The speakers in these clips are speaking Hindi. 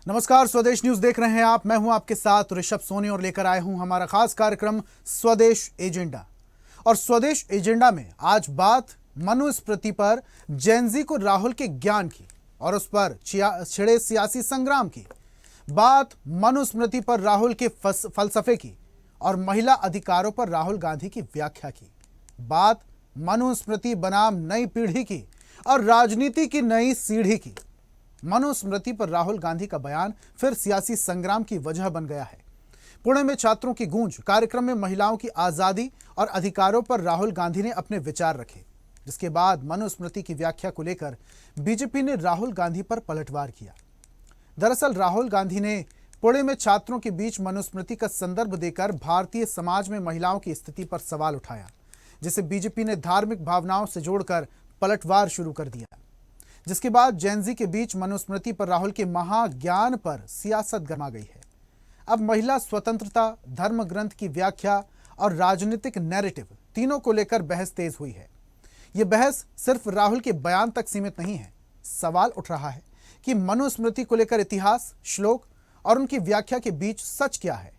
नमस्कार, स्वदेश न्यूज देख रहे हैं आप। मैं हूं आपके साथ ऋषभ सोनी और लेकर आए हूं हमारा खास कार्यक्रम स्वदेश एजेंडा। और स्वदेश एजेंडा में आज बात मनुस्मृति पर जेनजी को राहुल के ज्ञान की और उस पर छिड़े सियासी संग्राम की। बात मनुस्मृति पर राहुल के फलसफे की और महिला अधिकारों पर राहुल गांधी की व्याख्या की। बात मनुस्मृति बनाम नई पीढ़ी की और राजनीति की नई सीढ़ी की। मनुस्मृति पर राहुल गांधी का बयान फिर सियासी संग्राम की वजह बन गया है। पुणे में छात्रों की गूंज कार्यक्रम में महिलाओं की आजादी और अधिकारों पर राहुल गांधी ने अपने विचार रखे, जिसके बाद मनुस्मृति की व्याख्या को लेकर बीजेपी ने राहुल गांधी पर पलटवार किया। दरअसल राहुल गांधी ने पुणे में छात्रों के बीच मनुस्मृति का संदर्भ देकर भारतीय समाज में महिलाओं की स्थिति पर सवाल उठाया, जिसे बीजेपी ने धार्मिक भावनाओं से जोड़कर पलटवार शुरू कर दिया, जिसके बाद जेनजी के बीच मनुस्मृति पर राहुल के महाज्ञान पर सियासत गरमा गई है। अब महिला स्वतंत्रता, धर्म ग्रंथ की व्याख्या और राजनीतिक नैरेटिव तीनों को लेकर बहस तेज हुई है। यह बहस सिर्फ राहुल के बयान तक सीमित नहीं है। सवाल उठ रहा है कि मनुस्मृति को लेकर इतिहास, श्लोक और उनकी व्याख्या के बीच सच क्या है।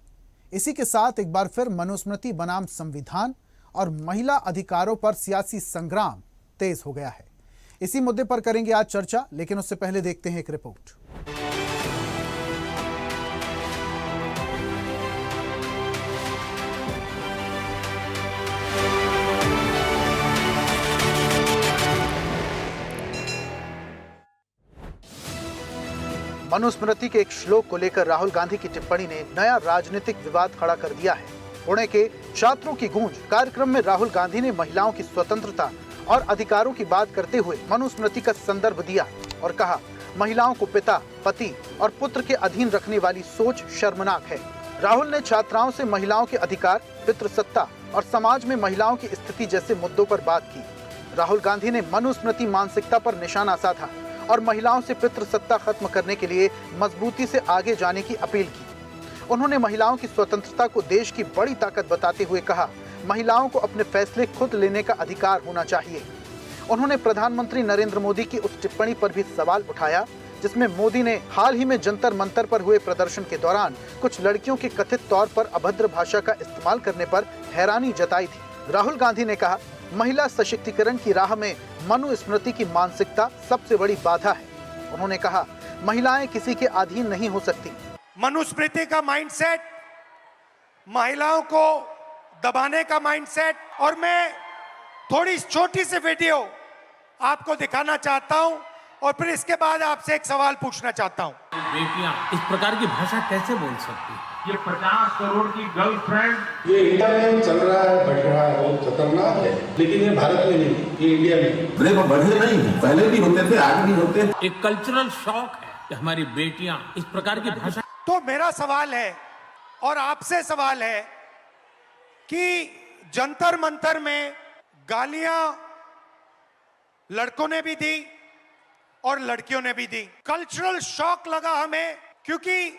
इसी के साथ एक बार फिर मनुस्मृति बनाम संविधान और महिला अधिकारों पर सियासी संग्राम तेज हो गया है। इसी मुद्दे पर करेंगे आज चर्चा, लेकिन उससे पहले देखते हैं एक रिपोर्ट। मनुस्मृति के एक श्लोक को लेकर राहुल गांधी की टिप्पणी ने नया राजनीतिक विवाद खड़ा कर दिया है। पुणे के छात्रों की गूंज कार्यक्रम में राहुल गांधी ने महिलाओं की स्वतंत्रता और अधिकारों की बात करते हुए मनुस्मृति का संदर्भ दिया और कहा, महिलाओं को पिता, पति और पुत्र के अधीन रखने वाली सोच शर्मनाक है। राहुल ने छात्राओं से महिलाओं के अधिकार, पितृसत्ता और समाज में महिलाओं की स्थिति जैसे मुद्दों पर बात की। राहुल गांधी ने मनुस्मृति मानसिकता पर निशाना साधा और महिलाओं से पितृसत्ता खत्म करने के लिए मजबूती से आगे जाने की अपील की। उन्होंने महिलाओं की स्वतंत्रता को देश की बड़ी ताकत बताते हुए कहा, महिलाओं को अपने फैसले खुद लेने का अधिकार होना चाहिए। उन्होंने प्रधानमंत्री नरेंद्र मोदी की उस टिप्पणी पर भी सवाल उठाया, जिसमें मोदी ने हाल ही में जंतर मंतर पर हुए प्रदर्शन के दौरान कुछ लड़कियों के कथित तौर पर अभद्र भाषा का इस्तेमाल करने पर हैरानी जताई थी। राहुल गांधी ने कहा, महिला सशक्तिकरण की राह में मनुस्मृति की मानसिकता सबसे बड़ी बाधा है। उन्होंने कहा, महिलाएं किसी के अधीन नहीं हो सकती। मनुस्मृति का माइंडसेट, महिलाओं को दबाने का माइंडसेट, और मैं थोड़ी छोटी सी वीडियो आपको दिखाना चाहता हूं और फिर इसके बाद आपसे एक सवाल पूछना चाहता हूं। बेटियां इस प्रकार की भाषा कैसे बोल सकती? ये 50 करोड़ की गर्लफ्रेंड, ये इंडिया में चल रहा है, बढ़ रहा है, बहुत खतरनाक है, लेकिन ये भारत में नहीं, ये इंडिया में। देखो बढ़े नहीं, पहले भी होते थे, आगे भी होते। एक कल्चरल शॉक है कि हमारी बेटियां इस प्रकार की भाषा। तो मेरा सवाल है और आपसे सवाल है कि जंतर मंतर में गालियां लड़कों ने भी दी और लड़कियों ने भी दी। कल्चरल शॉक लगा हमें क्योंकि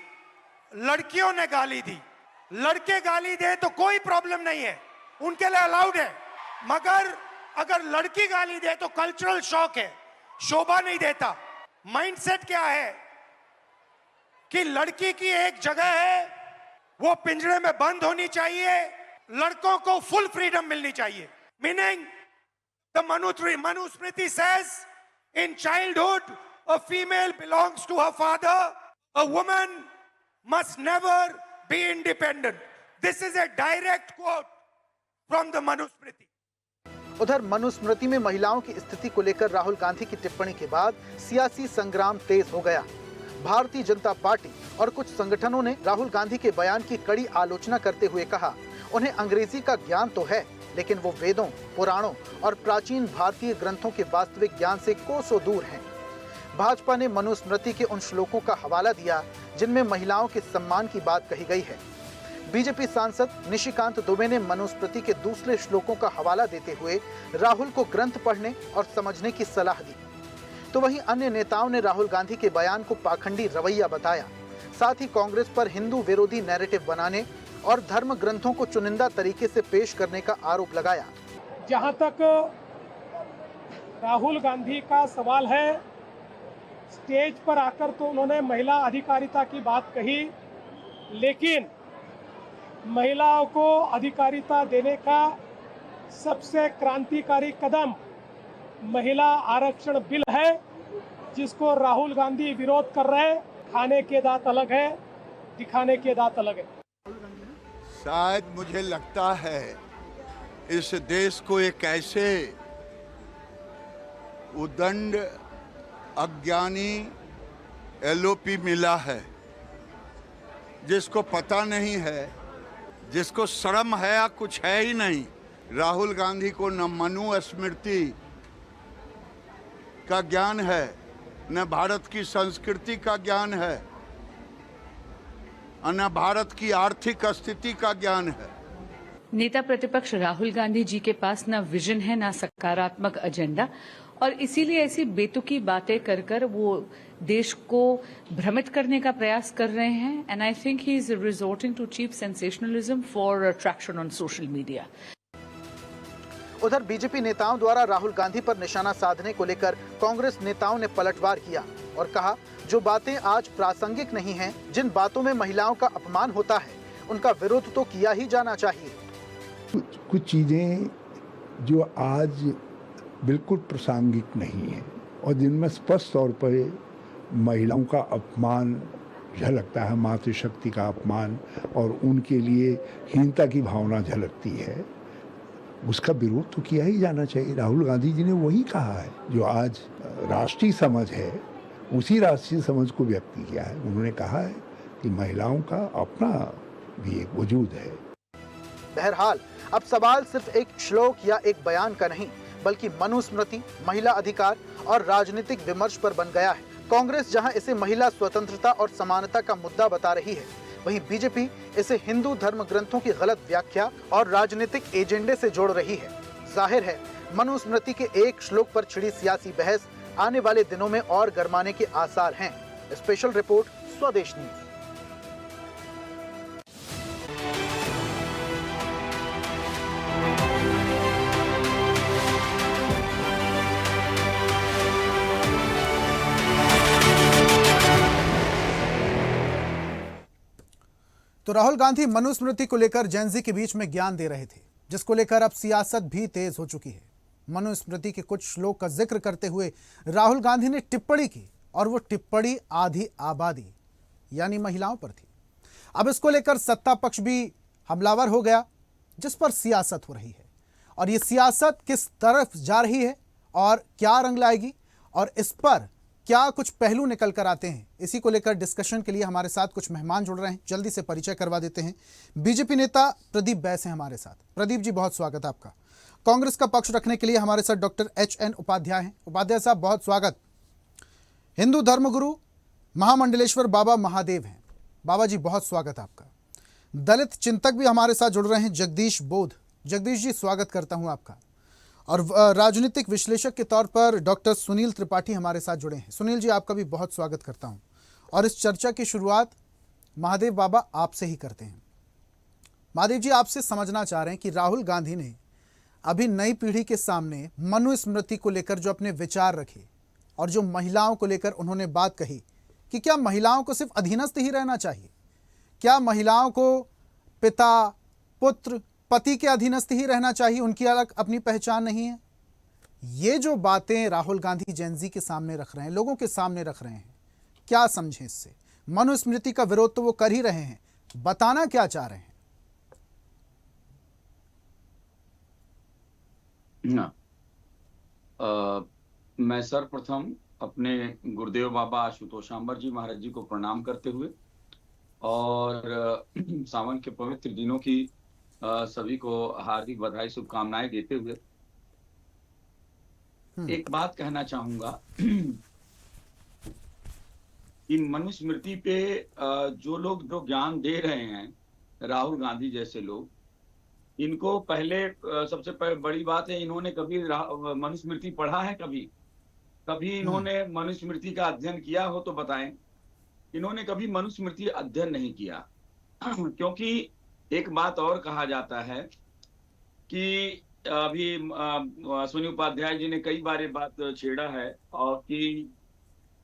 लड़कियों ने गाली दी। लड़के गाली दे तो कोई प्रॉब्लम नहीं है, उनके लिए अलाउड है, मगर अगर लड़की गाली दे तो कल्चरल शॉक है, शोभा नहीं देता। माइंडसेट क्या है कि लड़की की एक जगह है, वो पिंजरे में बंद होनी चाहिए, लड़कों को फुल फ्रीडम मिलनी चाहिए। Meaning the Manusmriti says in childhood a female belongs to her father, a woman must never be independent. This is a direct quote from the Manusmriti. उधर मनुस्मृति में महिलाओं की स्थिति को लेकर राहुल गांधी की टिप्पणी के बाद सियासी संग्राम तेज हो गया। भारतीय जनता पार्टी और कुछ संगठनों ने राहुल गांधी के बयान की कड़ी आलोचना करते हुए कहा, उन्हें अंग्रेजी का ज्ञान तो है, लेकिन वो वेदों, पुराणों और प्राचीन भारतीय ग्रंथों के वास्तविक ज्ञान से कोसों दूर हैं। भाजपा ने मनुस्मृति के उन श्लोकों का हवाला दिया जिनमें महिलाओं के सम्मान की बात कही गई है। बीजेपी सांसद निशिकांत दुबे ने मनुस्मृति के दूसरे श्लोकों का हवाला देते हुए राहुल को ग्रंथ पढ़ने और समझने की सलाह दी। तो वहीं अन्य नेताओं ने राहुल गांधी के बयान को पाखंडी रवैया बताया। साथ ही कांग्रेस पर हिंदू विरोधी नैरेटिव बनाने और धर्म ग्रंथों को चुनिंदा तरीके से पेश करने का आरोप लगाया। जहां तक राहुल गांधी का सवाल है, स्टेज पर आकर तो उन्होंने महिला अधिकारिता की बात कही, लेकिन महिलाओं को अधिकारिता देने का सबसे क्रांतिकारी कदम महिला आरक्षण बिल है, जिसको राहुल गांधी विरोध कर रहे हैं। खाने के दांत अलग है, दिखाने के दांत अलग है। शायद मुझे लगता है इस देश को एक ऐसे उदंड अज्ञानी एलओपी मिला है जिसको पता नहीं है, जिसको शर्म है या कुछ है ही नहीं। राहुल गांधी को न मनुस्मृति का ज्ञान है, न भारत की संस्कृति का ज्ञान है, और न भारत की आर्थिक स्थिति का ज्ञान है। नेता प्रतिपक्ष राहुल गांधी जी के पास ना विजन है, ना सकारात्मक एजेंडा, और इसीलिए ऐसी बेतुकी बातें कर कर वो देश को भ्रमित करने का प्रयास कर रहे हैं। And I think he is resorting to cheap sensationalism for traction on social media. उधर बीजेपी नेताओं द्वारा राहुल गांधी पर निशाना साधने को लेकर कांग्रेस नेताओं ने पलटवार किया और कहा, जो बातें आज प्रासंगिक नहीं हैं, जिन बातों में महिलाओं का अपमान होता है, उनका विरोध तो किया ही जाना चाहिए। कुछ चीजें जो आज बिल्कुल प्रासंगिक नहीं है और जिनमें स्पष्ट तौर पर महिलाओं का अपमान झलकता है, मातृशक्ति का अपमान और उनके लिए हीनता की भावना झलकती है, उसका विरोध तो किया ही जाना चाहिए। राहुल गांधी जी ने वही कहा है जो आज राष्ट्रीय समझ है, उसी राष्ट्रीय समझ को व्यक्त किया है। उन्होंने कहा है कि महिलाओं का अपना भी एक वजूद है। बहरहाल अब सवाल सिर्फ एक श्लोक या एक बयान का नहीं, बल्कि मनुस्मृति, महिला अधिकार और राजनीतिक विमर्श पर बन गया है। कांग्रेस जहां इसे महिला स्वतंत्रता और समानता का मुद्दा बता रही है, वहीं बीजेपी इसे हिंदू धर्म ग्रंथों की गलत व्याख्या और राजनीतिक एजेंडे से जोड़ रही है। जाहिर है मनुस्मृति के एक श्लोक पर छिड़ी सियासी बहस आने वाले दिनों में और गरमाने के आसार हैं। स्पेशल रिपोर्ट, स्वदेश न्यूज। तो राहुल गांधी मनुस्मृति को लेकर जेनजी के बीच में ज्ञान दे रहे थे, जिसको लेकर अब सियासत भी तेज हो चुकी है। मनुस्मृति के कुछ श्लोक का जिक्र करते हुए राहुल गांधी ने टिप्पणी की और वो टिप्पणी आधी आबादी यानी महिलाओं पर थी। अब इसको लेकर सत्ता पक्ष भी हमलावर हो गया, जिस पर सियासत हो रही है। और ये सियासत किस तरफ जा रही है और क्या रंग लाएगी और इस पर क्या कुछ पहलू निकल कर आते हैं, इसी को लेकर डिस्कशन के लिए हमारे साथ कुछ मेहमान जुड़ रहे हैं। जल्दी से परिचय करवा देते हैं। बीजेपी नेता प्रदीप बैस हैं हमारे साथ। प्रदीप जी, बहुत स्वागत है आपका। कांग्रेस का पक्ष रखने के लिए हमारे साथ डॉक्टर HN उपाध्याय हैं। उपाध्याय साहब, बहुत स्वागत। हिंदू धर्मगुरु महामंडलेश्वर बाबा महादेव हैं। बाबा जी, बहुत स्वागत आपका। दलित चिंतक भी हमारे साथ जुड़ रहे हैं, जगदीश बोध। जगदीश जी, स्वागत करता हूं आपका। और राजनीतिक विश्लेषक के तौर पर डॉक्टर सुनील त्रिपाठी हमारे साथ जुड़े हैं। सुनील जी, आपका भी बहुत स्वागत करता हूं। और इस चर्चा की शुरुआत महादेव बाबा आपसे ही करते हैं। महादेव जी, आपसे समझना चाह रहे हैं कि राहुल गांधी ने अभी नई पीढ़ी के सामने मनुस्मृति को लेकर जो अपने विचार रखे और जो महिलाओं को लेकर उन्होंने बात कही कि क्या महिलाओं को सिर्फ अधीनस्थ ही रहना चाहिए, क्या महिलाओं को पिता, पुत्र, पति के अधीनस्थ ही रहना चाहिए, उनकी अलग अपनी पहचान नहीं है। ये जो बातें राहुल गांधी जेनजी के सामने रख रहे हैं, लोगों के सामने रख रहे हैं, क्या समझें इससे? मनुस्मृति का विरोध तो वो कर ही रहे हैं, बताना क्या चाह रहे हैं? मैं सर्वप्रथम अपने गुरुदेव बाबा आशुतोषांबर जी महाराज जी को प्रणाम करते हुए और सावन के पवित्र दिनों की सभी को हार्दिक बधाई, शुभकामनाएं देते हुए एक बात कहना चाहूंगा कि मनुस्मृति पे जो लोग जो ज्ञान दे रहे हैं, राहुल गांधी जैसे लोग, इनको पहले सबसे बड़ी बात है, इन्होंने कभी मनुस्मृति पढ़ा है? कभी इन्होंने मनुस्मृति का अध्ययन किया हो तो बताएं। इन्होंने कभी मनुस्मृति अध्ययन नहीं किया क्योंकि एक बात और कहा जाता है कि अभी सुनील उपाध्याय जी ने कई बार ये बात छेड़ा है और कि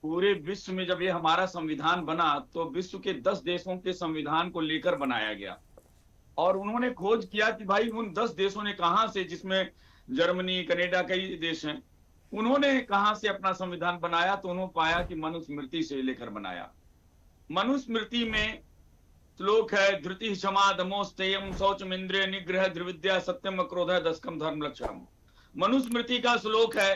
पूरे विश्व में जब ये हमारा संविधान बना तो विश्व के 10 देशों के संविधान को लेकर बनाया गया, और उन्होंने खोज किया कि भाई उन 10 देशों ने कहां से, जिसमें जर्मनी, कनाडा, कई देश हैं, उन्होंने कहां से अपना संविधान बनाया, तो उन्होंने पाया कि मनुस्मृति से लेकर बनाया। मनुस्मृति में श्लोक है, धृति क्षमा दमो स्थेयम शौचमिंद्रिय निग्रह द्रविद्या सत्यम क्रोध दशकम धर्म लक्षणम। मनुस्मृति का श्लोक है,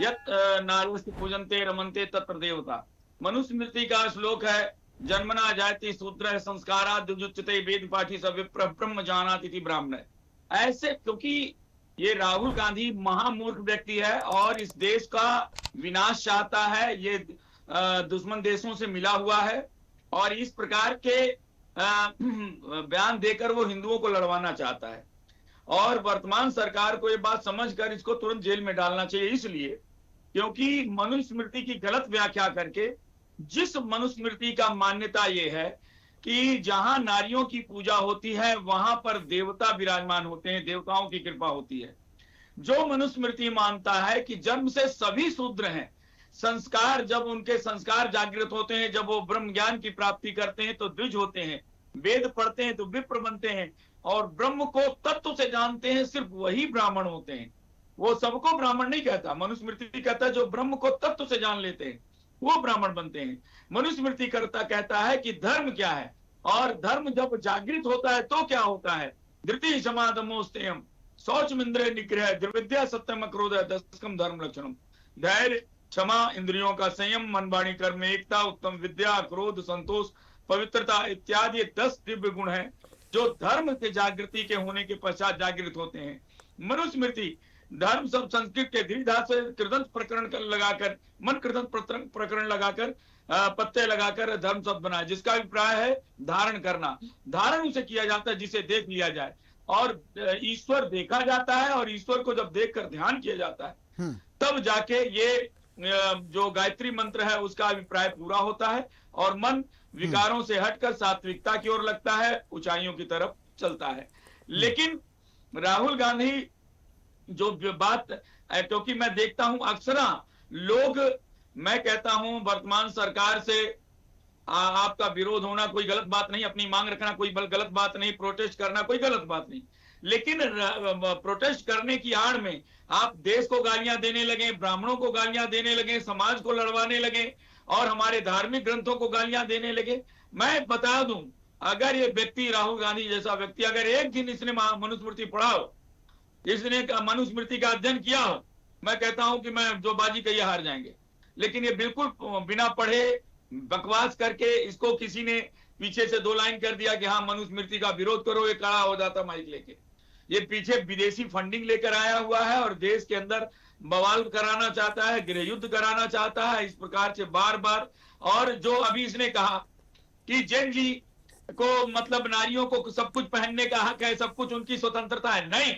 यत् नारस्ति पूजन्ते रमन्ते तत्र देवता। मनुस्मृति का श्लोक है, जन्मना जायते शूद्र संस्कारात् द्विजुच्यते वेद पाठी स विप्र ब्रह्म जानाति इति ब्राह्मण। ऐसे, क्योंकि ये राहुल गांधी महामूर्ख व्यक्ति है और इस देश का विनाश चाहता है, ये दुश्मन देशों से मिला हुआ है और इस प्रकार के बयान देकर वो हिंदुओं को लड़वाना चाहता है। और वर्तमान सरकार को ये बात समझकर इसको तुरंत जेल में डालना चाहिए, इसलिए क्योंकि मनुस्मृति की गलत व्याख्या करके, जिस मनुस्मृति का मान्यता ये है कि जहां नारियों की पूजा होती है वहां पर देवता विराजमान होते हैं, देवताओं की कृपा होती है। जो मनुस्मृति मानता है कि जन्म से सभी शूद्र हैं, संस्कार, जब उनके संस्कार जागृत होते हैं, जब वो ब्रह्म ज्ञान की प्राप्ति करते हैं तो द्विज होते हैं, वेद पढ़ते हैं तो विप्र बनते हैं, और ब्रह्म को तत्व से जानते हैं, सिर्फ वही ब्राह्मण होते हैं। वो सबको ब्राह्मण नहीं कहता, मनुस्मृति कहता है जो ब्रह्म को तत्व से जान लेते हैं वो ब्राह्मण बनते हैं। मनुस्मृति कहता है कि धर्म क्या है, और धर्म जब जागृत होता है तो क्या होता है, धृति क्षमा दमो स्थेयम शौचमिंद्रिय निग्रह द्रविद्या सत्यम क्रोध दशकम धर्म लक्षणम। धैर्य, क्षमा, इंद्रियों का संयम, मन वाणी कर्म में एकता, उत्तम विद्या, क्रोध, संतोष, पवित्रता इत्यादि 10 दिव्य गुण हैं जो धर्म के जागृति के होने के पश्चात जागृत होते हैं। मनुस्मृति धर्म सब संस्कृत के दीर्घा से कृदंत प्रकरण लगाकर, मन कृदंत प्रकरण लगाकर, पत्ते लगाकर धर्म शब्द बनाए, जिसका अभिप्राय है धारण करना। धारण उसे किया जाता है जिसे देख लिया जाए, और ईश्वर देखा जाता है, और ईश्वर को जब देखकर ध्यान किया जाता है तब जाके ये जो गायत्री मंत्र है उसका अभिप्राय पूरा होता है, और मन विकारों से हटकर सात्विकता की ओर लगता है, ऊंचाइयों की तरफ चलता है। लेकिन राहुल गांधी जो बात, क्योंकि मैं देखता हूं अक्सर लोग, मैं कहता हूं वर्तमान सरकार से आपका विरोध होना कोई गलत बात नहीं, अपनी मांग रखना कोई गलत बात नहीं, प्रोटेस्ट करना कोई गलत बात नहीं, लेकिन प्रोटेस्ट करने की आड़ में आप देश को गालियां देने लगे, ब्राह्मणों को गालियां देने लगे, समाज को लड़वाने लगे और हमारे धार्मिक ग्रंथों को गालियां देने लगे। मैं बता दूं, अगर ये व्यक्ति, राहुल गांधी जैसा व्यक्ति, अगर एक दिन इसने मनुस्मृति पढ़ा हो, इसने मनुस्मृति का अध्ययन किया हो, मैं कहता हूं कि मैं जो बाजी कहिए हार जाएंगे। लेकिन ये बिल्कुल बिना पढ़े बकवास करके, इसको किसी ने पीछे से 2 लाइन कर दिया कि हाँ मनुस्मृति का विरोध करो, ये खड़ा हो जाता माइक लेके। ये पीछे विदेशी फंडिंग लेकर आया हुआ है और देश के अंदर बवाल कराना चाहता है, गृह युद्ध कराना चाहता है, इस प्रकार से बार बार। और जो अभी इसने कहा कि जैन जी को, मतलब नारियों को सब कुछ पहनने का हक है, सब कुछ उनकी स्वतंत्रता है, नहीं।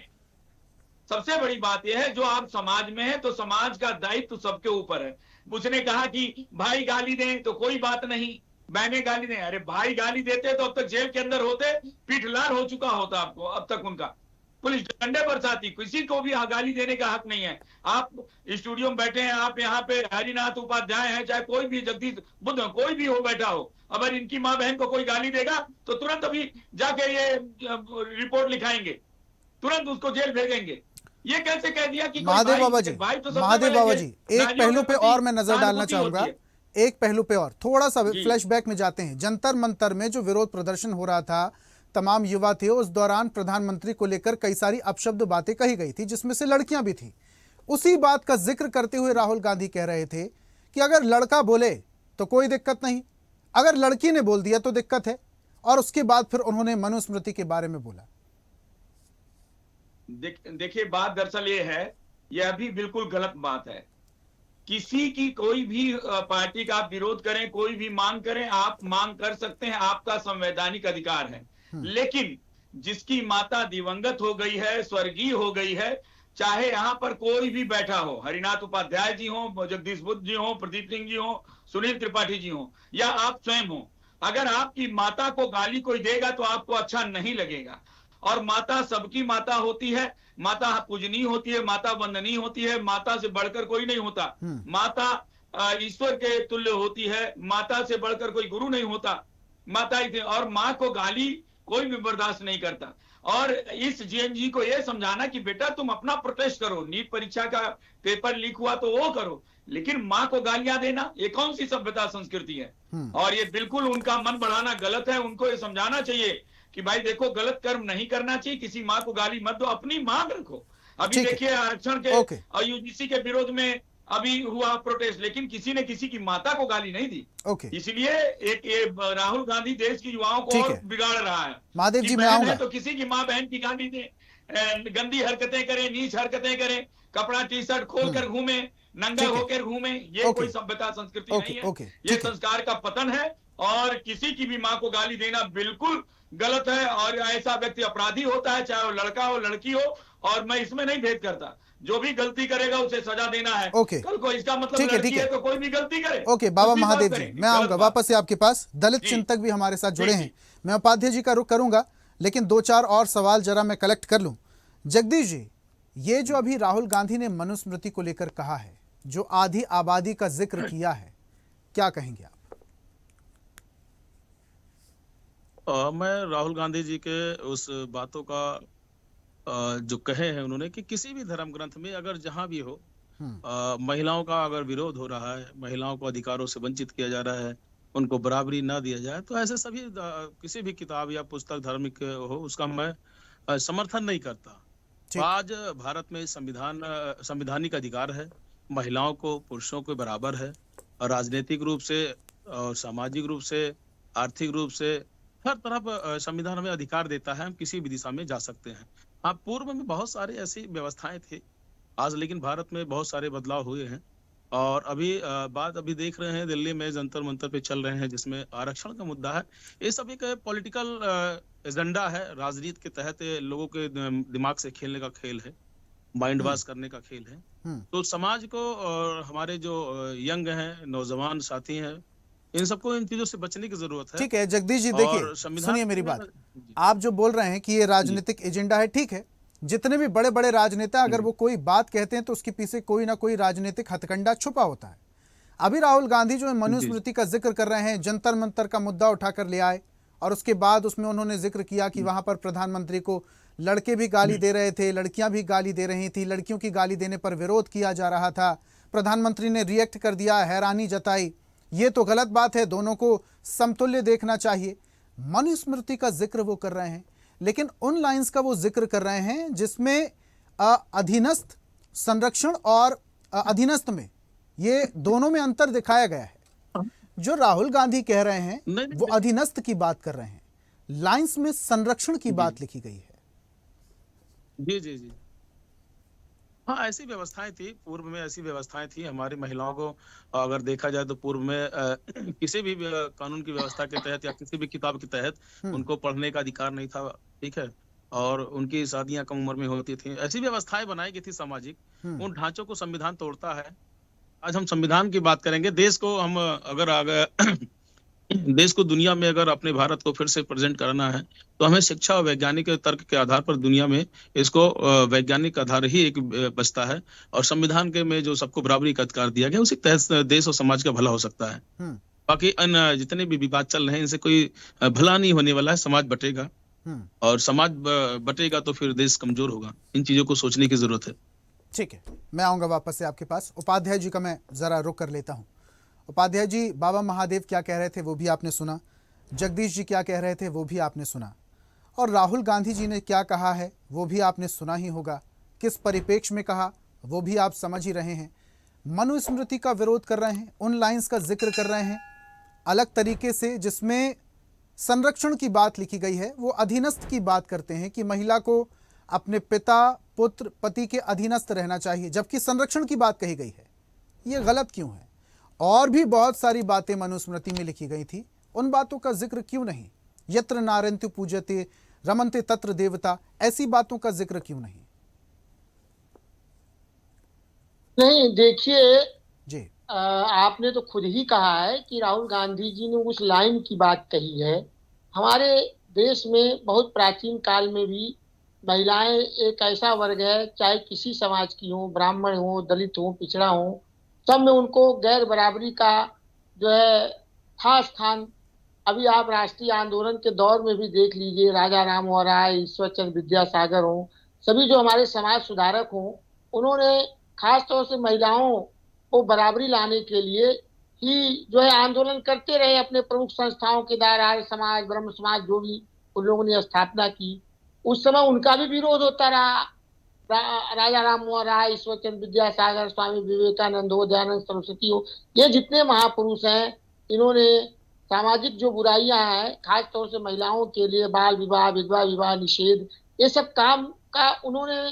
सबसे बड़ी बात यह है, जो आप समाज में है तो समाज का दायित्व सबके ऊपर है। उसने कहा कि भाई गाली दें तो कोई बात नहीं, बहनें गाली दें, अरे भाई गाली देते तो अब तक जेल के अंदर होते, पीठलार हो चुका होता आपको, अब तक उनका पुलिस डंडे बरसाती, किसी को भी गाली देने का हक नहीं है। आप स्टूडियो में बैठे हैं, आप यहाँ पे हरिनाथ उपाध्याय हैं, चाहे कोई भी, जगदीश बुद्ध, कोई भी हो बैठा हो, अगर इनकी माँ बहन को कोई गाली देगा तो तुरंत अभी जाके ये रिपोर्ट लिखाएंगे, तुरंत उसको जेल भेजेंगे। ये कैसे कह दिया कि महादेव बाबा जी, महादेव बाबा जी, एक पहलू पे और मैं नजर डालना चाहूंगा, एक पहलू पे और थोड़ा सा फ्लैशबैक में जाते हैं। जंतर मंतर में जो विरोध प्रदर्शन हो रहा था, तमाम युवा थे, उस दौरान प्रधानमंत्री को लेकर कई सारी अपशब्द बातें कही गई थी, जिसमें से लड़कियां भी थी। उसी बात का जिक्र करते हुए राहुल गांधी कह रहे थे कि अगर लड़का बोले तो कोई दिक्कत नहीं, अगर लड़की ने बोल दिया तो दिक्कत है। और उसके बाद फिर उन्होंने मनुस्मृति के बारे में बोला। देखिए, बात दरअसल ये है, यह भी बिल्कुल गलत बात है। किसी की कोई भी पार्टी का आप विरोध करें, कोई भी मांग करें, आप मांग कर सकते हैं, आपका संवैधानिक अधिकार है। लेकिन जिसकी माता दिवंगत हो गई है, स्वर्गीय हो गई है, चाहे यहाँ पर कोई भी बैठा हो, हरिनाथ उपाध्याय जी हो, जगदीश बुद्ध जी हो, प्रदीप सिंह जी हो, सुनील त्रिपाठी जी हो, या आप स्वयं हो, अगर आपकी माता को गाली कोई देगा तो आपको अच्छा नहीं लगेगा। और माता सबकी माता होती है, माता पूजनीय होती है, माता वंदनीय होती है, माता से बढ़कर कोई नहीं होता। माता ईश्वर के तुल्य होती है। माता से बढ़कर कोई गुरु नहीं होता, माता ही थी। और माँ को गाली कोई भी बर्दाश्त नहीं करता। और इस जीएनजी को यह समझाना कि बेटा तुम अपना प्रोटेस्ट करो, नीट परीक्षा का पेपर लीक हुआ तो वो करो, लेकिन माँ को गालियां देना ये कौन सी सभ्यता संस्कृति है। और ये बिल्कुल उनका मन बढ़ाना गलत है। उनको ये समझाना चाहिए कि भाई देखो गलत कर्म नहीं करना चाहिए, किसी माँ को गाली मत दो, अपनी मांग रखो। अभी देखिए आरक्षण के यूजीसी के विरोध में अभी हुआ प्रोटेस्ट, लेकिन किसी ने किसी की माता को गाली नहीं दी। इसलिए एक ये राहुल गांधी देश की युवाओं को और बिगाड़ रहा है। महादेव जी, मैं बहन आऊंगा है तो किसी की माँ बहन की गाली दे, गंदी हरकतें करें, नीच हरकतें करें, कपड़ा टी शर्ट खोलकर घूमे, नंगा होकर घूमे, ये कोई सभ्यता संस्कृति नहीं है। ये संस्कार का पतन है। और किसी की भी माँ को गाली देना बिल्कुल गलत है। और ऐसा व्यक्ति अपराधी होता है, चाहे वो लड़का हो लड़की हो। और मैं इसमें नहीं भेद करता, जो भी गलती करेगा उसे सजा देना है। कल को इसका मतलब लड़की है तो कोई भी गलती करे। बाबा महादेव जी, मैं आऊंगा वापस से आपके पास। दलित चिंतक भी हमारे साथ जुड़े हैं, मैं उपाध्याय जी का रुख करूंगा, लेकिन 2-4 और सवाल जरा मैं कलेक्ट कर लूं। जगदीश जी, ये जो अभी राहुल गांधी ने मनुस्मृति को लेकर कहा है, जो आधी आबादी का जिक्र किया है, क्या कहेंगे आप? मैं राहुल गांधी जी के उस बातों का जो कहे हैं उन्होंने कि किसी भी धर्म ग्रंथ में अगर जहां भी हो महिलाओं का अगर विरोध हो रहा है, महिलाओं को अधिकारों से वंचित किया जा रहा है, उनको बराबरी ना दिया जाए, तो ऐसे सभी किसी भी किताब या पुस्तक धार्मिक हो उसका मैं समर्थन नहीं करता। आज भारत में संविधानिक अधिकार है, महिलाओं को पुरुषों के बराबर है, राजनीतिक रूप से और सामाजिक रूप से, आर्थिक रूप से हर तरफ संविधान हमें अधिकार देता है, हम किसी भी दिशा में जा सकते हैं। हाँ, पूर्व में बहुत सारी ऐसी व्यवस्थाएं थी आज, लेकिन भारत में बहुत सारे बदलाव हुए हैं। और अभी देख रहे हैं दिल्ली में जंतर मंतर पे चल रहे हैं, जिसमें आरक्षण का मुद्दा है। ये सब एक पॉलिटिकल एजेंडा है, राजनीति के तहत लोगों के दिमाग से खेलने का खेल है, माइंड वॉश करने का खेल है। तो समाज को और हमारे जो यंग हैं, नौजवान साथी हैं, इन सबको इन चीजों से बचने की जरूरत है। ठीक है जगदीश जी, देखिए सुनिए मेरी बात, आप जो बोल रहे हैं कि ये राजनीतिक एजेंडा है, ठीक है, जितने भी बड़े बड़े राजनेता अगर वो कोई बात कहते हैं तो उसके पीछे कोई ना कोई राजनीतिक हथकंडा छुपा होता है। अभी राहुल गांधी जो मनुस्मृति का जिक्र कर रहे हैं, जंतर मंतर का मुद्दा उठाकर ले आए और उसके बाद उसमें उन्होंने जिक्र किया कि वहां पर प्रधानमंत्री को लड़के भी गाली दे रहे थे, लड़कियां भी गाली दे रही थी, लड़कियों की गाली देने पर विरोध किया जा रहा था, प्रधानमंत्री ने रिएक्ट कर दिया, हैरानी जताई। ये तो गलत बात है, दोनों को समतुल्य देखना चाहिए। मनुस्मृति का जिक्र वो कर रहे हैं, लेकिन उन लाइंस का वो जिक्र कर रहे हैं जिसमें अधीनस्थ संरक्षण और अधीनस्थ में ये दोनों में अंतर दिखाया गया है। जो राहुल गांधी कह रहे हैं वो अधीनस्थ की बात कर रहे हैं, लाइंस में संरक्षण की बात लिखी गई है। जी जी जी, हाँ, ऐसी व्यवस्थाएं थी, पूर्व में ऐसी व्यवस्थाएं थी। हमारी महिलाओं को अगर देखा जाए तो पूर्व में किसी भी कानून की व्यवस्था के तहत या किसी भी किताब के तहत उनको पढ़ने का अधिकार नहीं था, ठीक है, और उनकी शादियां कम उम्र में होती थी। ऐसी व्यवस्थाएं बनाई गई थी सामाजिक, उन ढांचों को संविधान तोड़ता है। आज हम संविधान की बात करेंगे, देश को हम अगर देश को दुनिया में अगर अपने भारत को फिर से प्रेजेंट करना है तो हमें शिक्षा और वैज्ञानिक तर्क के आधार पर दुनिया में इसको वैज्ञानिक आधार ही एक बचता है। और संविधान के में जो सबको बराबरी का अधिकार दिया गया, उसी तहत देश और समाज का भला हो सकता है। बाकी अन्य जितने भी विवाद चल रहे हैं इनसे कोई भला नहीं होने वाला है, समाज बटेगा और समाज बटेगा तो फिर देश कमजोर होगा। इन चीजों को सोचने की जरूरत है। ठीक है, मैं आऊंगा वापस से आपके पास। उपाध्याय जी का मैं जरा रुक कर लेता हूँ। उपाध्याय जी, बाबा महादेव क्या कह रहे थे वो भी आपने सुना, जगदीश जी क्या कह रहे थे वो भी आपने सुना, और राहुल गांधी जी ने क्या कहा है वो भी आपने सुना ही होगा। किस परिप्रेक्ष्य में कहा वो भी आप समझ ही रहे हैं। मनुस्मृति का विरोध कर रहे हैं, उन लाइंस का जिक्र कर रहे हैं अलग तरीके से जिसमें संरक्षण की बात लिखी गई है। वो अधीनस्थ की बात करते हैं कि महिला को अपने पिता, पुत्र, पति के अधीनस्थ रहना चाहिए, जबकि संरक्षण की बात कही गई है। ये गलत क्यों है? और भी बहुत सारी बातें मनुस्मृति में लिखी गई थी, उन बातों का जिक्र क्यों नहीं? यत्र नारयन्तु पूज्यते रमन्ते तत्र देवता, ऐसी बातों का जिक्र क्यों नहीं? नहीं, देखिए जी, आपने तो खुद ही कहा है कि राहुल गांधी जी ने उस लाइन की बात कही है। हमारे देश में बहुत प्राचीन काल में भी महिलाएं एक ऐसा वर्ग है, चाहे किसी समाज की हो, ब्राह्मण हो, दलित हो, पिछड़ा हो, सब में उनको गैर बराबरी का जो है था स्थान। अभी आप राष्ट्रीय आंदोलन के दौर में भी देख लीजिए, राजा राम मोहन राय, ईश्वर चंद्र विद्यासागर हो, सभी जो हमारे समाज सुधारक हों, उन्होंने खास तौर से महिलाओं को बराबरी लाने के लिए ही जो है आंदोलन करते रहे। अपने प्रमुख संस्थाओं के द्वारा आर्य समाज, ब्रह्म समाज जो भी उन लोगों ने स्थापना की, उस समय उनका भी विरोध होता रहा। राजा राम मोहन राय, ईश्वर चंद्र विद्यासागर, स्वामी विवेकानंद हो, दयानंद सरस्वती हो, ये जितने महापुरुष हैं, इन्होंने सामाजिक जो बुराइयां हैं, खास तौर से महिलाओं के लिए बाल विवाह, विधवा विवाह निषेध, ये सब काम का उन्होंने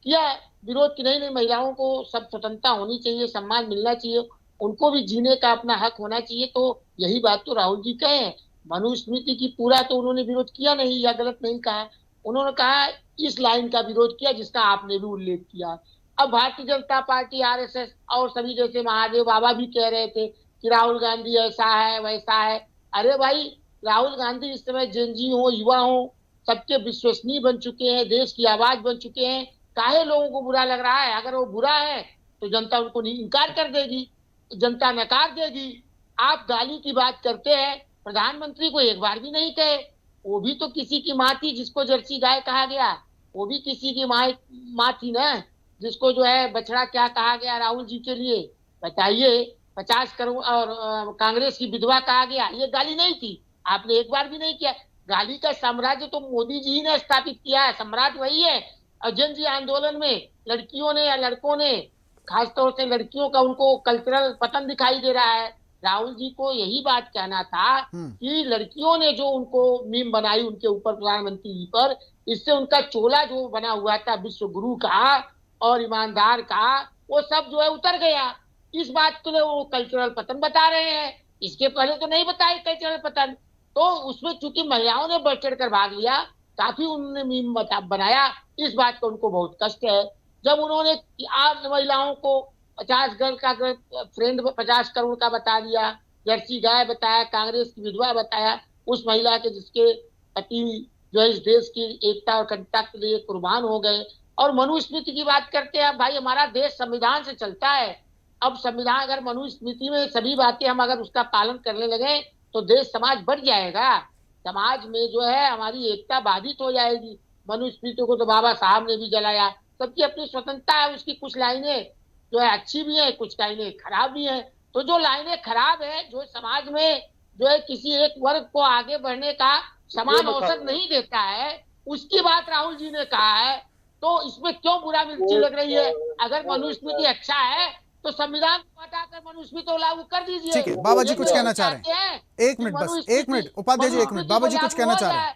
किया विरोध की नहीं महिलाओं को सब स्वतंत्रता होनी चाहिए, सम्मान मिलना चाहिए, उनको भी जीने का अपना हक होना चाहिए। तो यही बात तो राहुल जी कहे हैं। मनुस्मृति की पूरा तो उन्होंने विरोध किया नहीं या गलत नहीं कहा, उन्होंने कहा इस लाइन का विरोध किया जिसका आपने भी उल्लेख किया। अब भारतीय जनता पार्टी, आरएसएस और सभी जैसे महादेव बाबा भी कह रहे थे कि राहुल गांधी ऐसा है वैसा है। अरे भाई, राहुल गांधी इस समय जेनजी हो, युवा हो, सबके विश्वसनीय बन चुके हैं, देश की आवाज बन चुके हैं। काहे लोगों को बुरा लग रहा है? अगर वो बुरा है तो जनता उनको इनकार कर देगी, जनता नकार देगी। आप गाली की बात करते हैं, प्रधानमंत्री को एक बार भी नहीं कहे। वो भी तो किसी की माँ थी जिसको जर्सी गाय कहा गया, वो भी किसी की माँ थी ना जिसको जो है बछड़ा क्या कहा गया राहुल जी के लिए, बताइए। 50 करोड़ और कांग्रेस की विधवा कहा गया, ये गाली नहीं थी? आपने एक बार भी नहीं किया। गाली का साम्राज्य तो मोदी जी ने स्थापित किया है, सम्राट वही है। और जन जी आंदोलन में लड़कियों ने या लड़कों ने, खासतौर से लड़कियों का, उनको कल्चरल पतन दिखाई दे रहा है। राहुल जी को यही बात कहना था कि लड़कियों ने जो उनको मीम बनाई उनके ऊपर, प्रधानमंत्री जी पर, इससे उनका चोला जो बना हुआ था विश्व गुरु का और ईमानदार का, वो सब जो है उतर गया। इस बात के लिए वो कल्चरल पतन बता रहे हैं, इसके पहले तो नहीं बताए कल्चरल पतन। तो उसमें चूंकि महिलाओं ने बढ़ चढ़ कर भाग लिया, काफी उन्होंने मीम बनाया, इस बात का उनको बहुत कष्ट है। जब उन्होंने आज महिलाओं को 50 करोड़ का बता दिया, जर्सी गाय बताया, कांग्रेस की विधवा बताया, उस महिला के जिसके पति जो है इस देश की एकता और अखंडता के लिए कुर्बान हो गए। और मनुस्मृति की बात करते हैं भाई, हमारा देश संविधान से चलता है। अब संविधान, अगर मनुस्मृति में सभी बातें हम अगर उसका पालन करने लगे तो देश समाज बढ़ जाएगा, समाज में जो है हमारी एकता बाधित हो जाएगी। मनुस्मृति को तो बाबा साहब ने भी जलाया। सबकी अपनी स्वतंत्रता है, उसकी कुछ लाइनें जो है अच्छी भी है, कुछ लाइनें खराब भी है। तो जो लाइनें खराब है, जो समाज में जो है किसी एक वर्ग को आगे बढ़ने का समान अवसर नहीं देता है, उसकी बात राहुल जी ने कहा है। तो इसमें क्यों बुरा मिर्ची लग रही है? अगर मनुस्मृति अच्छा है तो संविधान को हटाकर मनुस्मृति को लागू कर दीजिए। ठीक है, बाबा जी कुछ कहना चाह रहे हैं। एक मिनट बस, एक मिनट उपाध्याय जी, एक मिनट बाबा जी कुछ कहना चाह रहे हैं।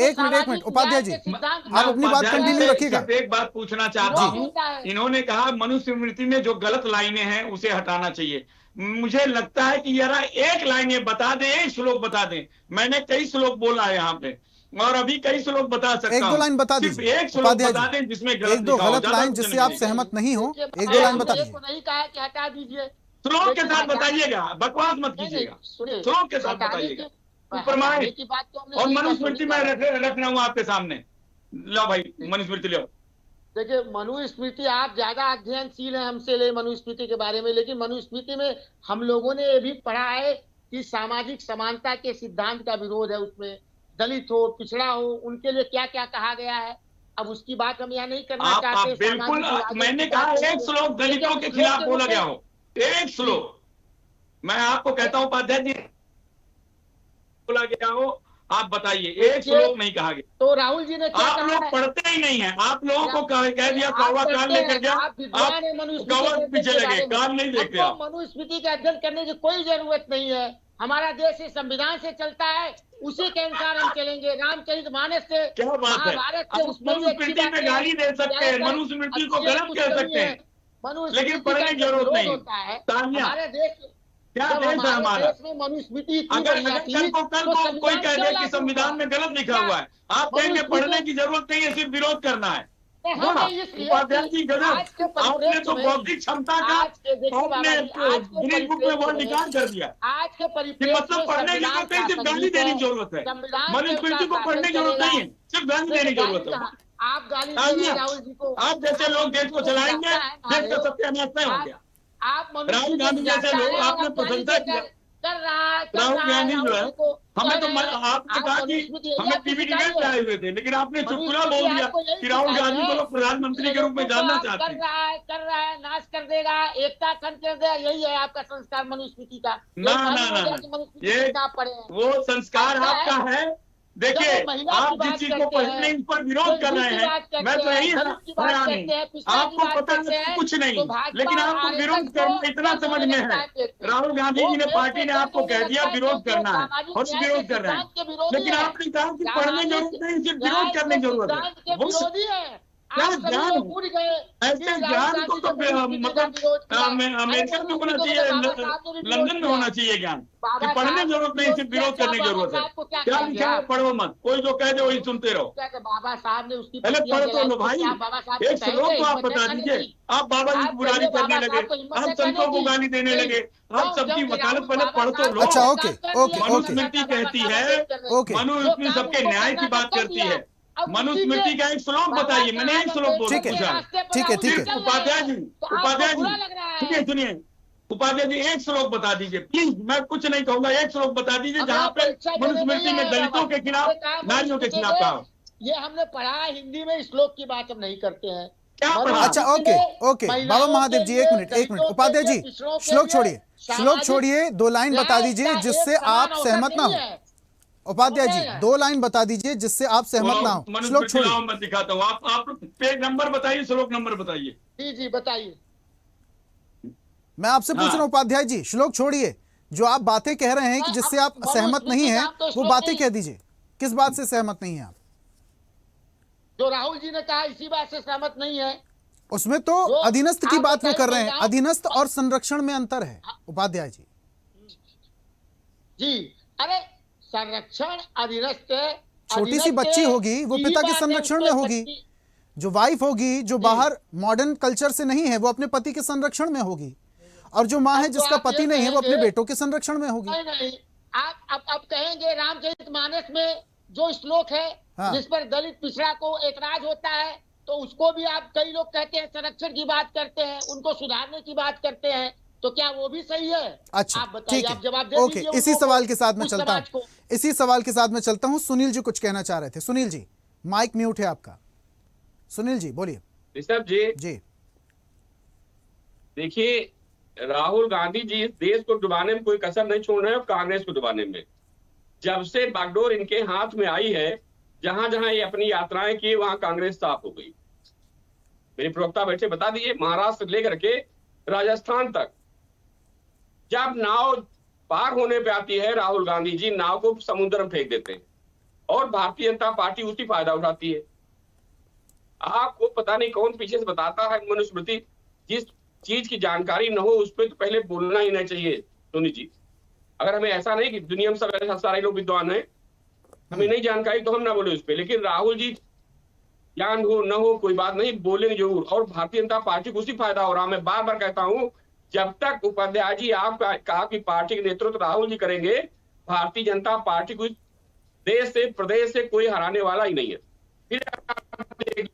एक मिनट उपाध्याय जी, आप अपनी बात कंटिन्यू रखिएगा। एक बात पूछना चाहता हूँ, इन्होंने कहा मनुस्मृति में जो गलत लाइनें हैं उसे हटाना चाहिए। मुझे लगता है कि यार एक लाइन बता दें, एक श्लोक बता दें। मैंने कई श्लोक बोला है यहाँ पे और अभी कई श्लोक बता सकता हूँ। एक दो लाइन बता दीजिए, एक श्लोक बता दें जिसमें एक दो गलत लाइन जिससे आप सहमत नहीं हो, एक दो लाइन बता दीजिए। नहीं कहा कि हटा दीजिए, श्लोक के साथ बताइएगा, बकवास मत कीजिएगा, श्लोक के साथ बताइएगा। प्रमाण और मनुस्मृति में रखना हूँ आपके सामने। लो भाई मनुस्मृति लो। देखिए, मनुस्मृति आप ज्यादा अध्ययनशील है हमसे ले मनुस्मृति के बारे में, लेकिन मनुस्मृति में हम लोगों ने ये भी पढ़ा है कि सामाजिक समानता के सिद्धांत का विरोध है। उसमें दलित हो, पिछड़ा हो, उनके लिए क्या क्या कहा गया है। अब उसकी बात हम यहाँ नहीं करना चाहते। बिल्कुल, मैंने कहा एक श्लोक दलितों के खिलाफ बोला गया हो, एक श्लोक। मैं आपको कहता हूँ उपाध्याय जी, बोला गया हो, आप बताइए, एक श्लोक नहीं कहा गया। तो राहुल जी ने क्या आप लोग पढ़ते ही नहीं है। आप लोगों को कह दिया कौवा कान लेकर गया, आप कौवा पीछे लगे, कान नहीं देखते। मनुस्मृति का अध्ययन करने की कोई जरूरत नहीं है। हमारा देश इस संविधान से चलता है, उसी के अनुसार हम चलेंगे। रामचरितमानस से, क्या बात है? आप मनुस्मृति में गाली दे सकते हैं, मनुस्मृति को गलत कह सकते हैं, लेकिन पढ़ने की जरूरत नहीं है। हमारे देश क्या देश है हमारा? मनुस्मृति अगर कल को कोई कह दे कि संविधान में गलत लिखा हुआ है, आप कहेंगे पढ़ने की जरूरत नहीं है, सिर्फ विरोध करना है। उपाध्याय जी गजब, आपने तो बौद्धिक क्षमता का आपने गिनीज बुक में वर्ड रिकॉर्ड कर दिया। आज के मतलब पढ़ने की जरूरत नहीं, सिर्फ गाली देने की जरूरत है। मनुस्मृति को पढ़ने की जरूरत नहीं है, सिर्फ गाली देने की जरूरत है। आप गाली राहुल जी को, आप जैसे लोग देश को चलाएंगे, देश का सत्यानाश नहीं हो गया। आप राहुल गांधी जैसे लोग आपने प्रशंसा किया। कर रहा है राहुल गांधी जो है, हमें तो आपने कहा कि हमें टीवी डिबेट में आए हुए थे, लेकिन आपने चुटकुला बोल दिया कि राहुल गांधी को लोग प्रधानमंत्री के रूप में जानना चाहते हैं। कर रहा है, नाश कर देगा, एकता खंड कर देगा, यही है आपका संस्कार मनुस्मृति का। ना ये वो संस्कार आपका है। देखिए, आप जिस चीज को पढ़ने इस पर विरोध कर रहे हैं, मैं तो यही आपको पता है कुछ नहीं, लेकिन आपको विरोध करना इतना समझ में है। राहुल गांधी जी ने, पार्टी ने आपको कह दिया विरोध करना है और विरोध कर रहे हैं, लेकिन आपने कहा कि पढ़ने जरूरत नहीं, सिर्फ विरोध करने की जरूरत है। वो क्या ज्ञान, ऐसे ज्ञान को तो मतलब अमेरिका में होना चाहिए, लंदन में होना चाहिए ज्ञान, कि पढ़ने की जरूरत नहीं, सिर्फ विरोध करने की जरूरत है। क्या लिखा है पढ़ो मत, कोई जो कह दे वही सुनते रहो। बाबा साहब ने उसकी पहले पढ़ तो लो भाई, एक श्लोक तो आप बता दीजिए। आप बाबा जी की बुराई करने लगे, आप संतों को गाली देने लगे, आप सबकी वकालत, पहले पढ़ तो लो। अच्छा, ओके। मनुस्मृति कहती है, मनुस्मृति सबके न्याय की बात करती है। मनुस्मृति का एक श्लोक बताइए, मैंने एक श्लोक बोला। ठीक है। उपाध्याय जी सुनिए, उपाध्याय जी एक श्लोक बता दीजिए प्लीज, मैं कुछ नहीं कहूंगा, एक श्लोक बता दीजिए जहाँ पे मनुस्मृति में दलितों के खिलाफ, नारियों के खिलाफ कहा। ये हमने पढ़ा है हिंदी में, श्लोक की बात हम नहीं करते हैं। क्या पढ़ा? अच्छा, ओके। बाबा महादेव जी, एक मिनट। उपाध्याय जी, श्लोक छोड़िए, 2 लाइन बता दीजिए जिससे आप सहमत ना हो। उपाध्याय जी, 2 लाइन बता दीजिए जिससे आप सहमत ना हो। श्लोक छोड़िए, मैं दिखाता हूँ। आप पेज नंबर बताइए, श्लोक नंबर बताइए। जी बताइए। मैं आपसे पूछ रहा हूँ उपाध्याय जी, श्लोक छोड़िए, जो आप बातें कह रहे हैं कि जिससे आप सहमत नहीं है, वो बातें कह दीजिए। किस बात से सहमत नहीं है आप? जो राहुल जी ने कहा, इसी बात से सहमत नहीं है। उसमें तो अधीनस्थ की बात वो कर रहे हैं। अधीनस्थ और संरक्षण में अंतर है उपाध्याय जी। अरे संरक्षण, अधीनस्थ, छोटी सी बच्ची होगी, वो पिता के संरक्षण में होगी। जो वाइफ होगी, जो बाहर मॉडर्न कल्चर से नहीं है, वो अपने पति के संरक्षण में होगी। और जो माँ है जिसका पति नहीं है, वो अपने बेटों के संरक्षण में होगी। नहीं, आप अब कहेंगे रामचरितमानस में जो श्लोक है, जिस पर दलित पिछड़ा को ऐतराज होता है, तो उसको भी आप, कई लोग कहते हैं संरक्षण की बात करते हैं, उनको सुधारने की बात करते हैं, तो क्या वो भी सही है? अच्छा, ठीक है, ओके। इसी सवाल के साथ मैं चलता हूँ। सुनील जी कुछ कहना चाह रहे थे। सुनील जी, माइक म्यूट है आपका। सुनील जी बोलिए। ऋषभ जी, देखिए, राहुल गांधी जी इस देश को डुबाने में कोई कसर नहीं छोड़ रहे हैं, और कांग्रेस को डुबाने में। जब से बागडोर इनके हाथ में आई है, जहां जहां ये अपनी यात्राएं की, वहां कांग्रेस साफ हो गई। मेरे प्रवक्ता बैठे बता दिए, महाराष्ट्र लेकर के राजस्थान तक। जब नाव पार होने पे आती है, राहुल गांधी जी नाव को समुद्र में फेंक देते हैं, और भारतीय जनता पार्टी उसी फायदा उठाती है। आपको पता नहीं कौन पीछे से बताता है मनुस्मृति। जिस चीज की जानकारी न हो उस पर तो पहले बोलना ही नहीं चाहिए। सोनी जी, अगर हमें ऐसा नहीं कि दुनिया में सब सारे लोग विद्वान हैं, हमें नहीं जानकारी तो हम ना बोले उस पर। लेकिन राहुल जी, ज्ञान हो न हो कोई बात नहीं, बोलेंगे जरूर, और भारतीय जनता पार्टी को उसी फायदा हो रहा। मैं बार बार कहता हूं, जब तक उपाध्याय जी आपकी पार्टी के नेतृत्व राहुल जी करेंगे, भारतीय जनता पार्टी को देश से, प्रदेश से कोई हराने वाला ही नहीं है। फिर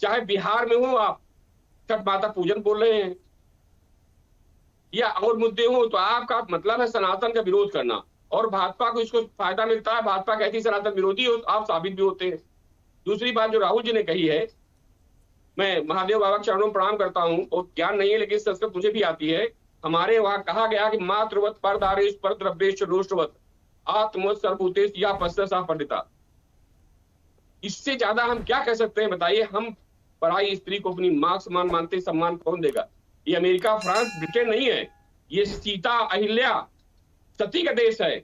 चाहे बिहार में हो, आप छठ माता पूजन बोल रहे हैं या और मुद्दे हो, तो आपका मतलब है सनातन का विरोध करना, और भाजपा को इसको फायदा मिलता है। भाजपा कहती है सनातन विरोधी हो, आप साबित भी होते हैं। दूसरी बात जो राहुल जी ने कही है, मैं महादेव बाबा के चरणों में प्रणाम करता हूं, और ज्ञान नहीं है लेकिन संस्कृत मुझे भी आती है। हमारे वहां कहा गया कि मातृवत परदारेश पर द्रव्येश रोष्टवत आत्मवत सर्वभूतेश या पश्चा पंडिता। इससे ज्यादा हम क्या कह सकते हैं बताइए? हम पराई स्त्री को अपनी मां समान मानते, सम्मान कौन देगा? ये अमेरिका, फ्रांस, ब्रिटेन नहीं है, ये सीता, अहिल्या, सती का देश है,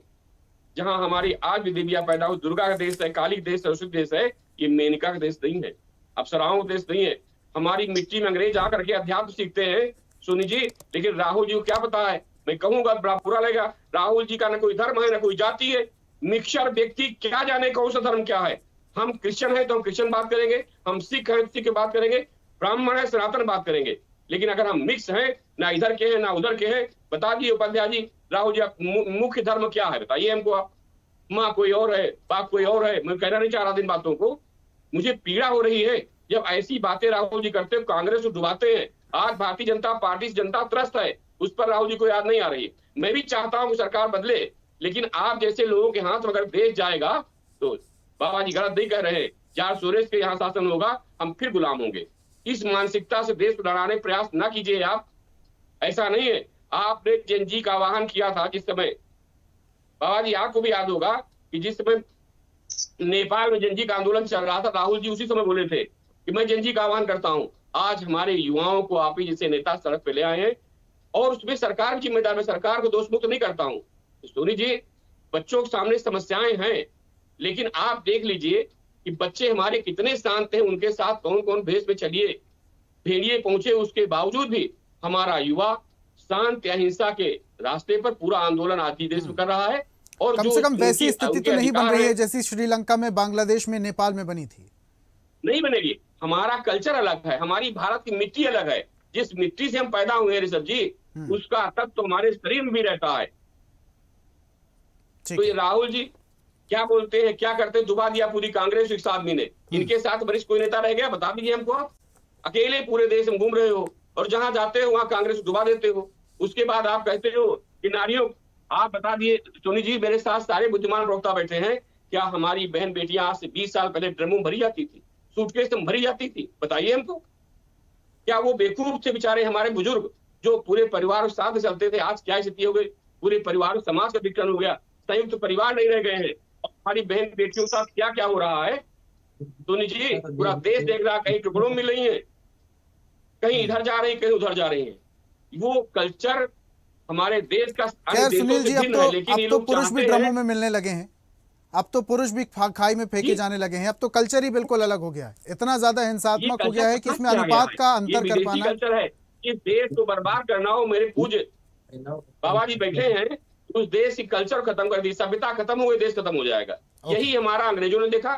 जहां हमारी आज भी देवियां पैदा हुई। दुर्गा का देश है, काली का देश, सरस्वती देश है, ये मेनका का देश नहीं है, अप्सराओं का देश नहीं है। हमारी मिट्टी में अंग्रेज आकर के अध्यात्म सीखते हैं सोनी जी, लेकिन राहुल जी को क्या पता है? मैं कहूंगा बड़ा बुरा लगेगा, राहुल जी का न कोई धर्म है न कोई जाति है। मिक्सर व्यक्ति क्या जाने कौन सा धर्म क्या है। हम क्रिश्चियन है तो हम क्रिश्चियन बात करेंगे, हम सिख है सिख की बात करेंगे, ब्राह्मण है सनातन बात करेंगे। लेकिन अगर हम मिक्स हैं, ना इधर के हैं ना उधर के हैं, बता दिए उपाध्याय जी, राहुल जी मुख्य धर्म क्या है बताइए हमको आप। माँ कोई और है, बाप कोई और है। मैं कहना नहीं चाह रहा इन बातों को, मुझे पीड़ा हो रही है जब ऐसी बातें राहुल जी करते हो, कांग्रेस को डुबाते हैं। आज भारतीय जनता पार्टी से जनता त्रस्त है, उस पर राहुल जी को याद नहीं आ रही है। मैं भी चाहता हूं कि सरकार बदले, लेकिन आप जैसे लोगों के हाथ में अगर देश जाएगा तो बाबा जी गलत नहीं कह रहे हैं, चार सुरेश के यहाँ शासन होगा, हम फिर गुलाम होंगे। इस मानसिकता से देश को लड़ाने का प्रयास न कीजिए आप। ऐसा नहीं है। आपने जेनजी का आह्वान किया था जिस समय, बाबा जी आपको भी याद होगा कि जिस समय नेपाल में जेनजी का आंदोलन चल रहा था, राहुल जी उसी समय बोले थे कि मैं जेनजी का आह्वान करता हूं। आज हमारे युवाओं को आप ही जैसे नेता सड़क पे ले आए हैं और उसमें सरकार की जिम्मेदार, मैं सरकार को दोष मुक्त नहीं करता हूं। सोनी जी, बच्चों के सामने समस्याएं हैं, लेकिन आप देख लीजिए कि बच्चे हमारे कितने शांत हैं, उनके साथ कौन कौन भेष में चलिए भेड़िए पहुंचे, उसके बावजूद भी हमारा युवा शांत अहिंसा के रास्ते पर पूरा आंदोलन आज देश में कर रहा है। और कम से कम वैसी स्थिति तो नहीं बन रही है जैसी श्रीलंका में, बांग्लादेश में, नेपाल में बनी थी। नहीं बनेगी। हमारा कल्चर अलग है, हमारी भारत की मिट्टी अलग है। जिस मिट्टी से हम पैदा हुए हैं ऋषभ जी, उसका तत्व तो हमारे शरीर में भी रहता है। तो ये राहुल जी क्या बोलते हैं, क्या करते हैं, डुबा दिया पूरी कांग्रेस इस आदमी ने। इनके साथ वरिष्ठ कोई नेता रह गया? बता दीजिए हमको। आप अकेले पूरे देश में घूम रहे हो और जहां जाते हो वहां कांग्रेस डुबा देते हो। उसके बाद आप कहते हो कि नारियों, आप बता दिए सोनी जी, मेरे साथ सारे बुद्धिमान प्रवक्ता बैठे हैं, क्या हमारी बहन बेटियां आज से 20 साल पहले ड्रमों में भरी जाती थी, सूटकेस में भरी जाती थी? बताइए हमको। क्या वो बेवकूफ से बेचारे हमारे बुजुर्ग जो पूरे परिवार के साथ चलते थे, आज क्या स्थिति हो गई? पूरे परिवार समाज का विकलन हो गया, संयुक्त परिवार नहीं रह गए हैं। और हमारी बहन बेटियों के साथ क्या क्या हो रहा है सोनी जी, पूरा देश देख रहा, कहीं टुकड़ों में मिल रही है, कहीं इधर जा रही, कहीं उधर जा रही है। वो कल्चर हमारे देश का सुनील जी, अब तो पुरुष भी ड्रमों में मिलने लगे हैं, अब तो पुरुष भी खाई में फेंके जाने लगे हैं। अब तो कल्चर ही बिल्कुल अलग हो गया है, इतना ज्यादा हिंसात्मक हो गया है कि इसमें अनुपात का अंतर कर पाना। कल्चर है इस देश को बर्बाद करना हो। मेरे पूज्य बाबा जी बैठे हैं, उस देश की कल्चर खत्म कर दी, सभ्यता खत्म हो गई, देश खत्म हो जाएगा। यही हमारा अंग्रेजों ने देखा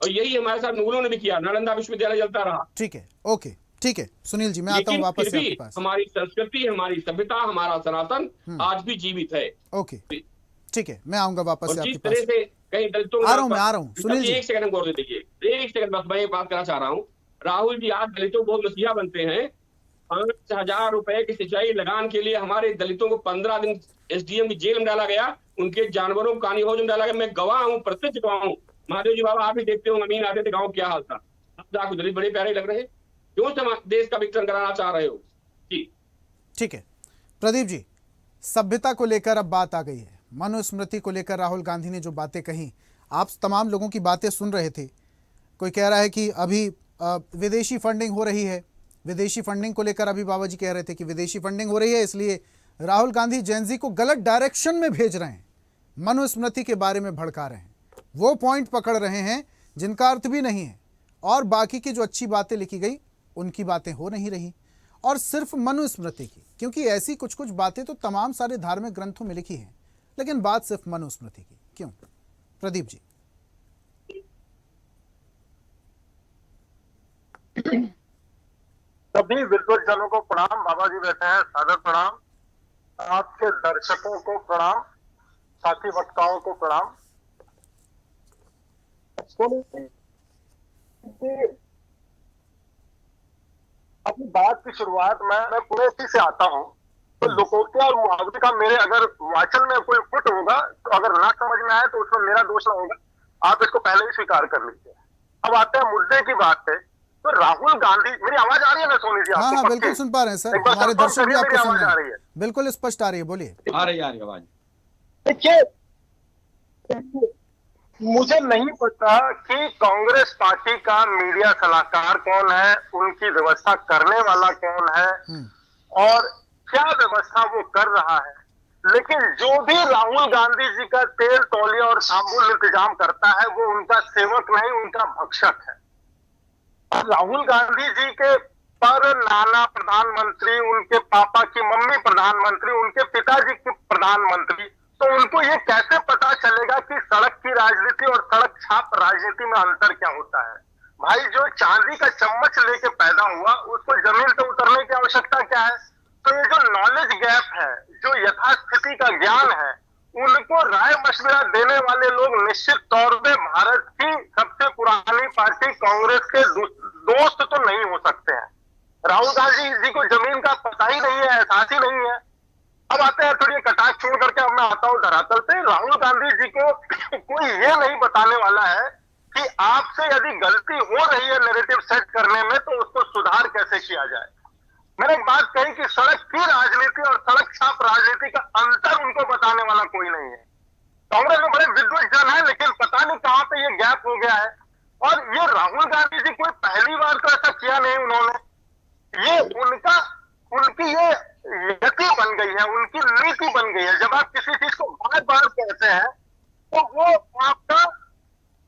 और यही हमारे साथ मुगलों ने भी किया। नालंदा विश्वविद्यालय जलता रहा। ठीक है, ओके, ठीक है सुनील जी, मैं आता हूँ वापस आपके पास। हमारी संस्कृति, हमारी सभ्यता, हमारा सनातन आज भी जीवित है। ओके, ठीक है, मैं आऊंगा वापस आपके पास। जिस तरह से कहीं दलितों आ रहा हूँ सुनील जी, एक सेकंड हमको और दीजिए, एक सेकंड बस मैं बात करना चाह रहा हूँ। राहुल जी आज दलितों को बहुत मसीहा बनते हैं। 5,000 रुपए की सिंचाई लगान के लिए हमारे दलितों को 15 दिन एसडीएम की जेल में डाला गया, उनके जानवरों को कानी हौज में डाला गया। मैं गवाह हूँ, प्रत्यक्ष गवाह हूँ। महादेव जी बाबा आप भी देखते हो, अमीन आते थे गाँव, क्या हाल था। अब आपको दलित बड़े प्यारे लग रहे हैं, क्यों देश का विकसन कराना चाह रहे हो जी? ठीक है प्रदीप जी, सभ्यता को लेकर अब बात आ गई है, मनुस्मृति को लेकर राहुल गांधी ने जो बातें कही, आप तमाम लोगों की बातें सुन रहे थे। कोई कह रहा है कि अभी विदेशी फंडिंग हो रही है, विदेशी फंडिंग को लेकर अभी बाबा जी कह रहे थे कि विदेशी फंडिंग हो रही है, इसलिए राहुल गांधी जेनजी को गलत डायरेक्शन में भेज रहे हैं, मनुस्मृति के बारे में भड़का रहे हैं, वो पॉइंट पकड़ रहे हैं जिनका अर्थ भी नहीं है, और बाकी की जो अच्छी बातें लिखी गई उनकी बातें हो नहीं रही, और सिर्फ मनुस्मृति की, क्योंकि ऐसी कुछ कुछ बातें तो तमाम सारे धार्मिक ग्रंथों में लिखी हैं, लेकिन बात सिर्फ मनुस्मृति की क्यों? प्रदीप जी। सभी विद्वज्जनों को प्रणाम, बाबा जी बैठे हैं, सादर प्रणाम। आपके दर्शकों को प्रणाम, साथी वक्ताओं को प्रणाम। अपनी बात की शुरुआत मैं पुणे से आता हूँ, तो लोकोक्ति और मुहावरे का मेरे अगर वाचन में कोई फुट होगा तो अगर ना समझ में आए तो उसमें मेरा दोष ना होगा, आप इसको पहले ही स्वीकार कर लीजिए। अब आते हैं मुद्दे की बात पे। तो राहुल गांधी, मेरी आवाज आ रही है ना सोनी जी? हाँ, बिल्कुल सुन पा रहे हैं सर, हमारे दर्शक भी आपको सुन रहे हैं, बिल्कुल स्पष्ट आ रही है, बोलिए। आ रही है आवाज। देखिए, मुझे नहीं पता कि कांग्रेस पार्टी का मीडिया सलाहकार कौन है, उनकी व्यवस्था करने वाला कौन है और क्या व्यवस्था वो कर रहा है, लेकिन जो भी राहुल गांधी जी का तेल तौलिया और साबुन इंतजाम करता है वो उनका सेवक नहीं, उनका भक्षक है। राहुल गांधी जी के पर नाना प्रधानमंत्री, उनके पापा की मम्मी प्रधानमंत्री, उनके पिताजी की प्रधानमंत्री, तो उनको ये कैसे पता चलेगा कि सड़क की राजनीति और सड़क छाप राजनीति में अंतर क्या होता है? भाई, जो चांदी का चम्मच लेके पैदा हुआ उसको जमीन पे उतरने की आवश्यकता क्या है? तो ये जो नॉलेज गैप है, जो यथास्थिति का ज्ञान है, उनको राय मशविरा देने वाले लोग निश्चित तौर पे भारत की सबसे पुरानी पार्टी कांग्रेस के दोस्त तो नहीं हो सकते हैं। राहुल गांधी जी को जमीन का पता ही नहीं है, एहसास ही नहीं है। अब आते हैं थोड़ी कटाक्ष छोड़ करके, अब मैं आता हूं धरातल पे। राहुल गांधी जी को कोई ये नहीं बताने वाला है कि आपसे यदि गलती हो रही है नैरेटिव सेट करने में तो उसको सुधार कैसे किया जाए। मैंने एक बात कही कि सड़क की राजनीति और सड़क छाप राजनीति का अंतर उनको बताने वाला कोई नहीं है। कांग्रेस में बड़े विद्वत जन है, लेकिन पता नहीं कहां पे ये गैप हो गया है। और ये राहुल गांधी जी कोई पहली बार तो ऐसा किया नहीं उन्होंने, ये उनकी ये गति बन गई है, उनकी नीति बन गई है। जब आप किसी चीज को बार बार कहते हैं तो वो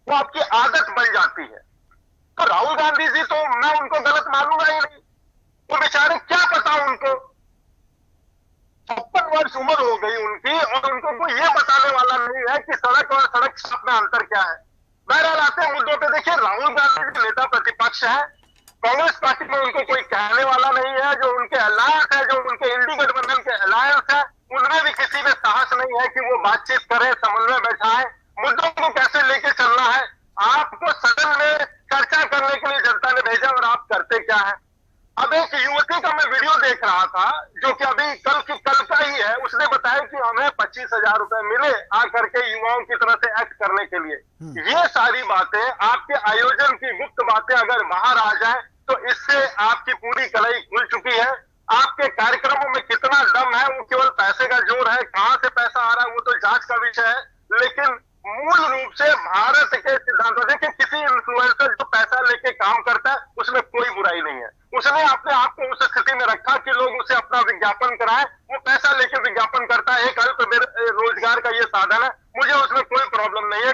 आपकी आदत बन जाती है। तो राहुल गांधी जी तो मैं उनको गलत मानूंगा ही नहीं। वो बेचारे क्या पता उनको, 56 वर्ष उम्र हो गई उनकी और उनको कोई ये बताने वाला नहीं है कि सड़क और सड़क छाप में अंतर क्या है। बहरहाल आते हैं मुद्दों पे। देखिए, राहुल गांधी नेता प्रतिपक्ष है, कांग्रेस पार्टी में उनको कोई कहने वाला नहीं है। जो उनके अलायंस है, जो उनके इंडी गठबंधन के अलायंस है, उनमें भी किसी में साहस नहीं है कि वो बातचीत करें, समन्वय बैठाएं, मुद्दों को कैसे लेके चलना है। आपको सदन में चर्चा करने के लिए जनता ने भेजा और आप करते क्या है। अब एक युवती का मैं वीडियो देख रहा था जो कि अभी कल का ही है। उसने बताया कि हमें 25,000 रुपए मिले आकर के युवाओं की तरह से एक्ट करने के लिए। ये सारी बातें, आपके आयोजन की गुप्त बातें अगर बाहर आ जाए तो इससे आपकी पूरी कलाई खुल चुकी है। आपके कार्यक्रमों में कितना दम है वो केवल पैसे का जोर है, कहां से पैसा आ रहा है वो तो जांच का विषय है। लेकिन मूल रूप से भारत के सिद्धांतों, देखिए किसी इन्फ्लुएंसर जो पैसा लेके काम करता है उसमें कोई बुराई नहीं है। उसने अपने आप को उस स्थिति में रखा कि लोग उसे अपना विज्ञापन कराएं, वो पैसा लेके विज्ञापन करता है, एक अल्प रोजगार का ये साधन है, मुझे उसमें कोई प्रॉब्लम नहीं है,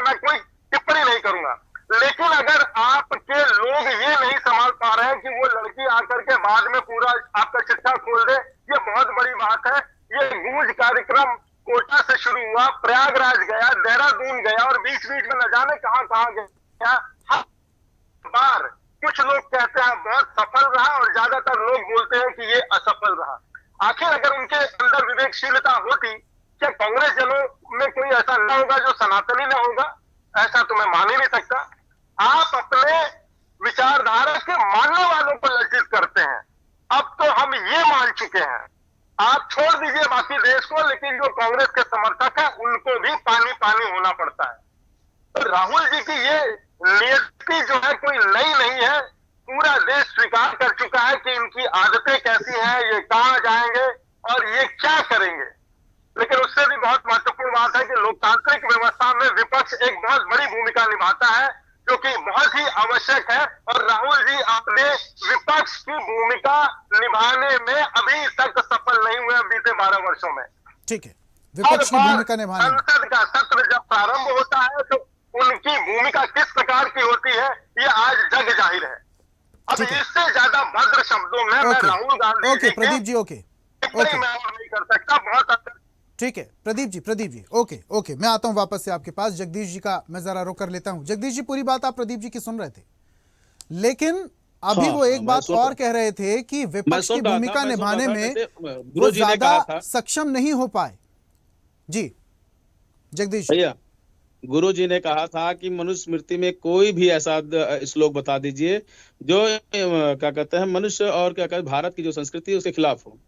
मैं कोई टिप्पणी नहीं करूंगा। लेकिन अगर आपके लोग ये नहीं संभाल पा रहे हैं कि वो लड़की आकर के बाद में पूरा आपका चिट्ठा खोल दे, ये बहुत बड़ी बात है। ये गूंज कार्यक्रम कोटा से शुरू हुआ, प्रयागराज गया, देहरादून गया और बीच बीच में न जाने कहां गया। हर बार कुछ लोग कहते हैं बहुत सफल रहा और ज्यादातर लोग बोलते हैं कि ये असफल रहा। आखिर अगर उनके अंदर विवेकशीलता होती, क्या कांग्रेस जनों में कोई ऐसा न होगा जो सनातनी न होगा? ऐसा तो मैं मान ही नहीं सकता। आप अपने विचारधारा के मानने वालों को लज्जित करते हैं। अब तो हम ये मान चुके हैं, आप छोड़ दीजिए बाकी देश को, लेकिन जो कांग्रेस के समर्थक है उनको भी पानी पानी होना पड़ता है। तो राहुल जी की ये नियति जो है कोई नई नहीं है, पूरा देश स्वीकार कर चुका है कि इनकी आदतें कैसी हैं, ये कहां जाएंगे और ये क्या करेंगे। लेकिन उससे भी बहुत महत्वपूर्ण बात है कि लोकतांत्रिक व्यवस्था में विपक्ष एक बहुत बड़ी भूमिका निभाता है, जो कि बहुत ही आवश्यक है। और राहुल जी अपने विपक्ष की भूमिका निभाने में अभी तक सफल नहीं हुए बीते 12 वर्षों में। ठीक है, विपक्ष की भूमिका निभाने में संसद का सत्र जब प्रारंभ होता है तो उनकी भूमिका किस प्रकार की होती है ये आज जग जाहिर है। अब इससे ज्यादा भद्र शब्दों में मैं राहुल गांधी प्रदीप जी मैं और नहीं कर सकता। बहुत ठीक है प्रदीप जी ओके मैं आता हूं वापस से आपके पास। जगदीश जी का मैं जरा रोक कर लेता हूं। जगदीश जी, पूरी बात आप प्रदीप जी की सुन रहे थे, लेकिन अभी वो एक बात और कह रहे थे कि विपक्ष की भूमिका निभाने में वो ज्यादा सक्षम नहीं हो पाए। जी जगदीश भैया, गुरु जी ने कहा था कि मनुस्मृति में कोई भी ऐसा श्लोक बता दीजिए जो क्या कहते हैं मनुष्य और क्या कहते हैं भारत की जो संस्कृति है उसके खिलाफ हो।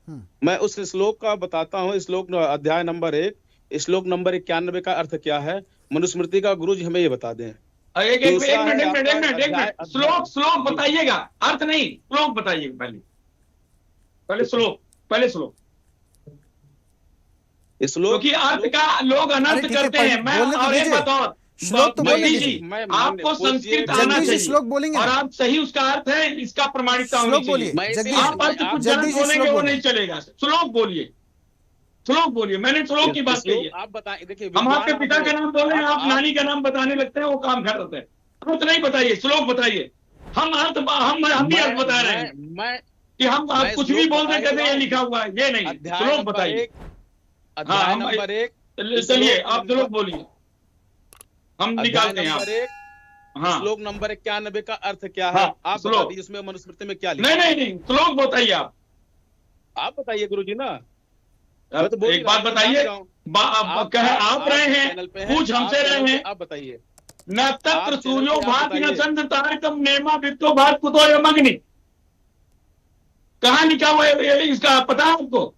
मैं उस श्लोक का बताता हूँ। श्लोक अध्याय नंबर 1 श्लोक नंबर 91 का अर्थ क्या है मनुस्मृति का, गुरु जी हमें ये बता दें। एक मिनट श्लोक बताइएगा, अर्थ नहीं, श्लोक बताइए। पहले श्लोक क्योंकि अर्थ का लोग अनर्थ करते हैं। मैं और एक बात और, आपको संस्कृत आना चाहिए और आप सही उसका अर्थ है, इसका प्रमाणिकता होनी चाहिए। आप अर्थ कुछ गलत बोलेंगे वो नहीं चलेगा। श्लोक बोलिए। मैंने श्लोक की बात कही है। आप बताएं, देखिए हम आपके पिता का नाम बोले, आप नानी का नाम बताने लगते हैं, वो काम कर रहे हैं। अर्थ नहीं बताइए, श्लोक बताइए। हम भी अर्थ बता रहे हैं कि हम कुछ भी बोल रहे कहते हैं ये लिखा हुआ है, ये नहीं। श्लोक बताइए। अध्याय नंबर 1, चलिए आप श्लोक बोलिए, हम निकालते हैं। श्लोक नंबर 91 का अर्थ क्या है आप बता दीजिए, इसमें मनुस्मृति में क्या लिखा? नहीं, श्लोक बताइए आप बताइए गुरु जी ना। तो एक बात बताइए, आप रहे हैं, पूछ हमसे रहे हैं, आप बताइए। न तत्र सूर्यो भाति न चंद्र तारकम नेमा वित्तो भात कुतो यमग्नि। कहाँ लिखा हुआ है इसका, पता है आपको?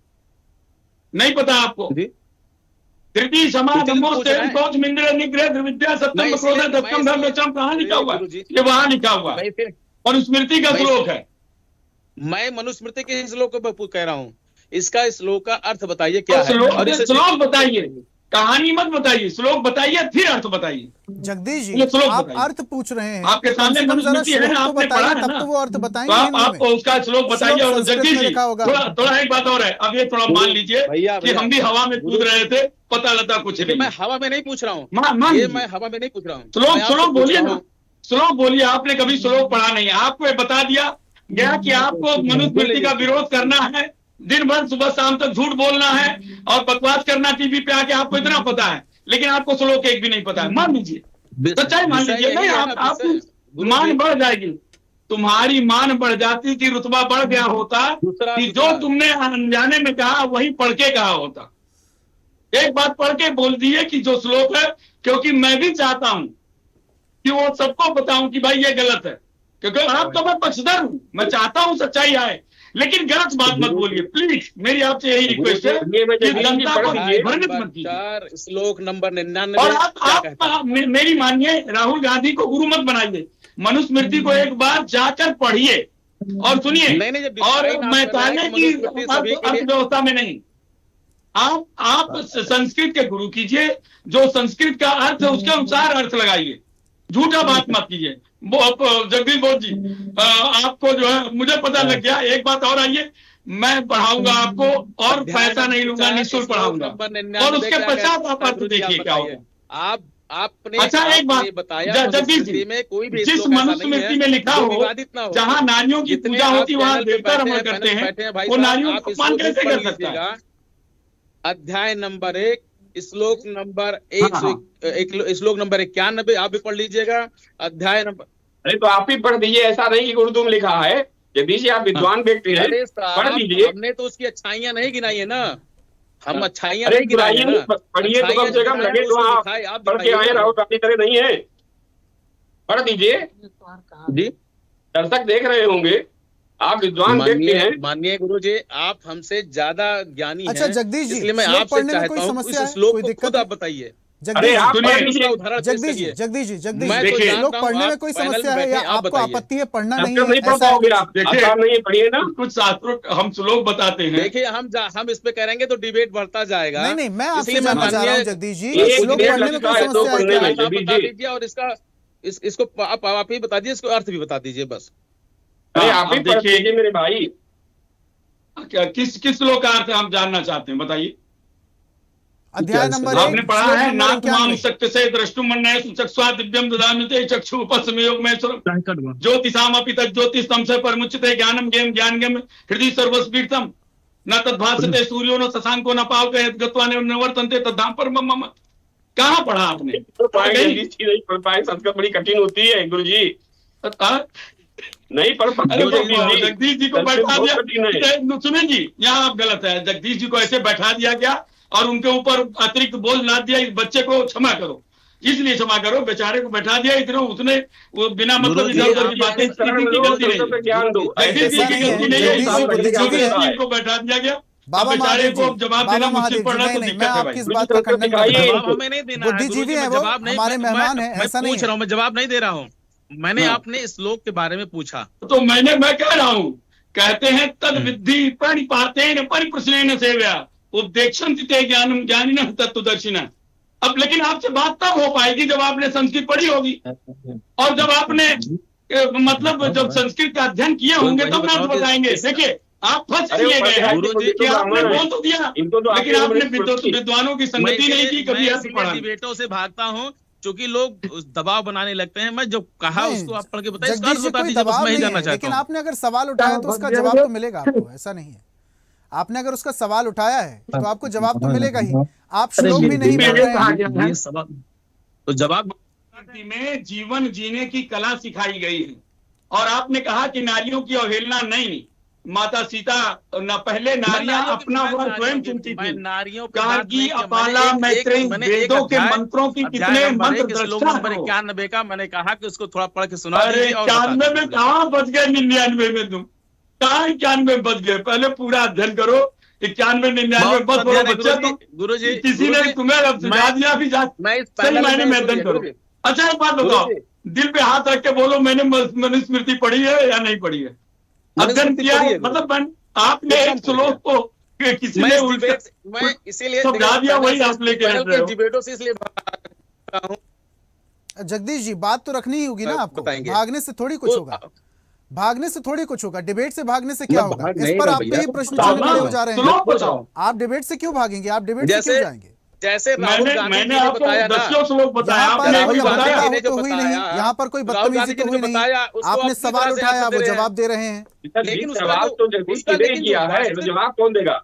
नहीं पता आपको? तृतीय समाज कोच मिंद्र निग्रह द्रविद्या सत्यम क्रोध दत्तम धर्म रक्षम कहाँ लिखा हुआ है? ये वहां लिखा हुआ है और स्मृति का श्लोक है। मैं मनुस्मृति के श्लोक को कह रहा हूँ, इसका श्लोक का अर्थ बताइए क्या है? श्लोक बताइए, कहानी मत बताइए, श्लोक बताइए फिर अर्थ बताइए। जगदीश जी आप अर्थ पूछ रहे हैं, आपके सामने मनुस्मृति है ना, आपने पढ़ा है तब ना, तो वो अर्थ बताएंगे। आप उसका श्लोक बताइए। और जगदीश जी थोड़ा एक बात और है, अब ये थोड़ा मान लीजिए कि हम भी हवा में कूद रहे थे, पता लगा कुछ नहीं। मैं हवा में नहीं पूछ रहा हूँ, मैं हवा में नहीं पूछ रहा हूँ। श्लोक बोलिए ना, श्लोक बोलिए। आपने कभी श्लोक पढ़ा नहीं है, आपको बता दिया गया कि आपको मनुस्मृति का विरोध करना है, दिन भर सुबह शाम तक झूठ बोलना है और बकवास करना टीवी पे आके, आपको इतना पता है, लेकिन आपको श्लोक एक भी नहीं पता है। मान लीजिए, सच्चाई मान लीजिए। नहीं, आपकी मान बढ़ जाएगी, तुम्हारी मान बढ़ जाती कि रुतबा बढ़ गया होता कि जो तुमने अनजाने में कहा वही पढ़ के कहा होता। एक बात पढ़ के बोल दिए कि जो श्लोक है, क्योंकि मैं भी चाहता हूं कि वो सबको बताऊं कि भाई ये गलत है, क्योंकि आप तो मैं पक्षधर हूं, मैं चाहता हूं सच्चाई आए, लेकिन गलत बात मत बोलिए प्लीज। मेरी आपसे यही रिक्वेस्ट है कि जनता को भ्रमित मत कीजिए। श्लोक नंबर 99। और आप मेरी मानिए, राहुल गांधी को गुरु मत बनाइए, मनुस्मृति को एक बार जाकर पढ़िए और सुनिए। और मैं चाहने की अर्थव्यवस्था में नहीं, आप संस्कृत के गुरु कीजिए, जो संस्कृत का अर्थ है उसके अनुसार अर्थ लगाइए, झूठा बात मत कीजिए। जगदीश बोध जी, आपको जो है मुझे पता लग गया। एक बात और आइए, मैं पढ़ाऊंगा आपको और पैसा नहीं लूंगा, निःशुल्क पढ़ाऊंगा, और उसके पश्चात आप अर्थ देखिए क्या होगा। आपने अच्छा एक बात बताया, जगदीश जी, जिस मनुस्मृति में लिखा हो जहाँ नारियों की पूजा होती वहाँ देवता रमण करते हैं, वो नारियों को अपमान कैसे कर सकता है? अध्याय नंबर 1 श्लोक नंबर श्लोक नंबर 91 आप भी पढ़ लीजिएगा। अध्याय नंबर, अरे तो आप ही पढ़ दीजिए, ऐसा नहीं कि उर्दू में लिखा है। जगदीश जी आप विद्वान व्यक्ति हैं, पढ़ दीजिए। हमने तो उसकी अच्छाइयां नहीं गिनाई है ना, हम अच्छाइयां नहीं गिनाई है ना। पढ़िए तो कम से कम लगे तो आप पढ़ के आए, राहुल गांधी तरह नहीं है। पढ़ दीजिए जी, दर्शक देख रहे होंगे, आप विद्वान व्यक्ति हैं। माननीय गुरु जी, आप हमसे ज्यादा ज्ञानी हैं। अच्छा जगदीश जी, इसलिए मैं आपसे चाहता हूँ इस श्लोक को खुद आप बताइए। जगदीश जी, लोग पढ़ने में कोई समस्या है या आपको आपत्ति है? पढ़ना नहीं है, नहीं पढ़ पाओगे आप, नहीं पढ़िए ना। कुछ शास्त्रों हम श्लोक बताते हैं। देखिए, हम इस पे करेंगे तो डिबेट बढ़ता जाएगा। नहीं, मैं आपसे जानना चाह रहा हूँ जगदीश जी, श्लोक पढ़ने में कोई समस्या है? बता दीजिए और इसको आप ही बता दीजिए, इसको अर्थ भी बता दीजिए बस। अरे आप ही देखिए मेरे भाई, किस श्लोक का अर्थ हम जानना चाहते हैं, बताइए। अध्याय नंबर 1 आपने पढ़ा है, नाम शक्ति से द्रष्टुमन्नय चक्षुषा दिव्यम ददामिते चक्षु उपसमयोग में ज्योतिषामपि तज्ज्योतिषं से परमुच्यते ज्ञानम ज्ञेम ज्ञानगम हृदय सर्वस्फीर्तम न तद्भासते सूर्यो न शशांको न पावके गत्वा न वर्तन्ते तद्धाम परमम मम। कहाँ पढ़ा आपने? नहीं पढ़ पाए, संस्कृत बड़ी कठिन होती है गुरु जी, नहीं पढ़ पाए। जगदीश जी को बैठा दिया, सुने जी, यहाँ आप गलत है। जगदीश जी को ऐसे बैठा दिया गया और उनके ऊपर अतिरिक्त बोझ लाद दिया, इस बच्चे को क्षमा करो, इसलिए क्षमा करो, बेचारे को बैठा दिया इतने, उसने वो बिना मतलब की बातें को बैठा दिया गया। बाबा बेचारे को जवाब देना मुश्किल पड़ रहा है, तो दिक्कत है भाई। इस बात का खंडन बुद्धिजीवी है, वो हमारे मेहमान हैं, ऐसा नहीं पूछ रहा हूँ, मैं जवाब नहीं दे रहा हूँ। मैंने आपने श्लोक के बारे में पूछा, तो मैं कह रहा हूँ, कहते हैं तद विद्धि प्रणिपातेन परिप्रश्नेन सेव्या उपदेक्षन्ते ज्ञानम ज्ञानिनः तत्त्वदर्शिनः। अब लेकिन आपसे बात तब हो पाएगी जब आपने संस्कृत पढ़ी होगी, और जब आपने मतलब जब संस्कृत का अध्ययन किए होंगे तब आप बताएंगे। देखिए, आप फंस किए गए हैं कि आपने बोल तो दिया, लेकिन आपने विद्वानों की संगति नहीं की, कभी ऐसे पढ़ा। डिबेटों से भागता हूँ क्योंकि लोग दबाव बनाने लगते हैं। मैं जो कहा उसको आप पढ़ के बताइए, इसका अर्थ बता दीजिए, बस मैं ही जानना चाहता हूं। लेकिन आपने अगर सवाल उठाया तो उसका जवाब तो मिलेगा आपको, ऐसा नहीं है। आपने अगर उसका सवाल उठाया है तो आपको जवाब तो मिलेगा ही। आप श्लोक भी नहीं पढ़ रहे हैं तो जवाब में जीवन जीने की कला सिखाई गई है। और आपने कहा कि नारियों की अवहेलना नहीं, माता सीता न पहले नारियां अपना वर स्वयं चुनती थी। नारियों गार्गी, अपाला, मैत्रेयी, वेदों के मंत्रों की कितने मंत्र द्रष्टा हो। 91 का मैंने कहा कि उसको थोड़ा पढ़ के सुना। अरे 91 में कहाँ बच गए, 99 में तुम कहाँ 91 में बच गए? पहले पूरा अध्ययन करो 91, 99 बस बोलो बच्चे तो गुरु जी किसी ने तुम्हें सुझा दिया भी सही मायने में अध्ययन करो। अच्छा एक बात बताओ, दिल पे हाथ रख के बोलो मैंने मनुस्मृति पढ़ी है या नहीं पढ़ी है? अध्ययन किया है मतलब आपने एक श्लोक को किसी ने उल्टे मैं इसीलिए समझा दिया, वही आप लेके रह रहे हो। डिबेटों से इसलिए भाग रहा हूं। जगदीश जी बात तो रखनी ही होगी ना आपको, भागने से थोड़ी कुछ होगा, भागने से थोड़ी कुछ होगा, डिबेट से भागने से क्या होगा? इस पर आप पे ही प्रश्न चिन्ह खड़े हो जा रहे हैं। आप डिबेट से क्यों भागेंगे? आप डिबेट से क्यों जाएंगे? जैसे मैंने आपको दसियों श्लोक बताया, तो हुई नहीं, यहाँ पर कोई बदतमीजी तो हुई नहीं, आपने सवाल उठाया वो जवाब दे रहे हैं, लेकिन जवाब तो जगदीश ने किया है, तो जवाब कौन देगा?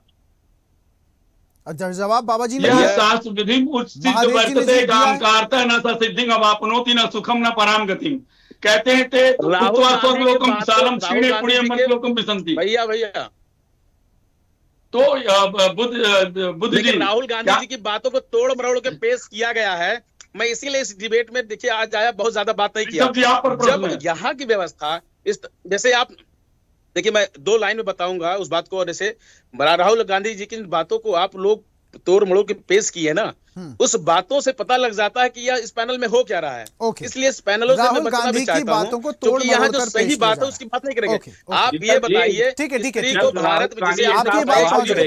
जवाब बाबा जी ने शास्त्र विधि सिद्ध वर्तते काम कारता न सिद्धिं अवापनोति न सुखम न पराम गतिम। कहते हैं ते उत्वा स्वर्गलोकम विशालम क्षीणे पुण्यम मर्त्यलोकम विसंति। भैया तो बुद्ध जी राहुल गांधी जी की बातों को तोड़ मरोड़ के पेश किया गया है। मैं इसीलिए इस डिबेट में देखिए आज आया, बहुत ज्यादा बात नहीं किया। जब यहाँ की व्यवस्था इस जैसे आप देखिए, मैं 2 लाइन में बताऊंगा उस बात को। जैसे राहुल गांधी जी की बातों को आप लोग तोड़ मरोड़ के पेश किए ना, उस बातों से पता लग जाता है कि यह इस पैनल में हो क्या रहा है। इसलिए इस पैनलों से मैं बताना भी चाहता हूं क्योंकि यहाँ जो सही बात है उसकी बात नहीं करेंगे। आप ये बताइए, स्त्री को भारत में जैसे आपकी बात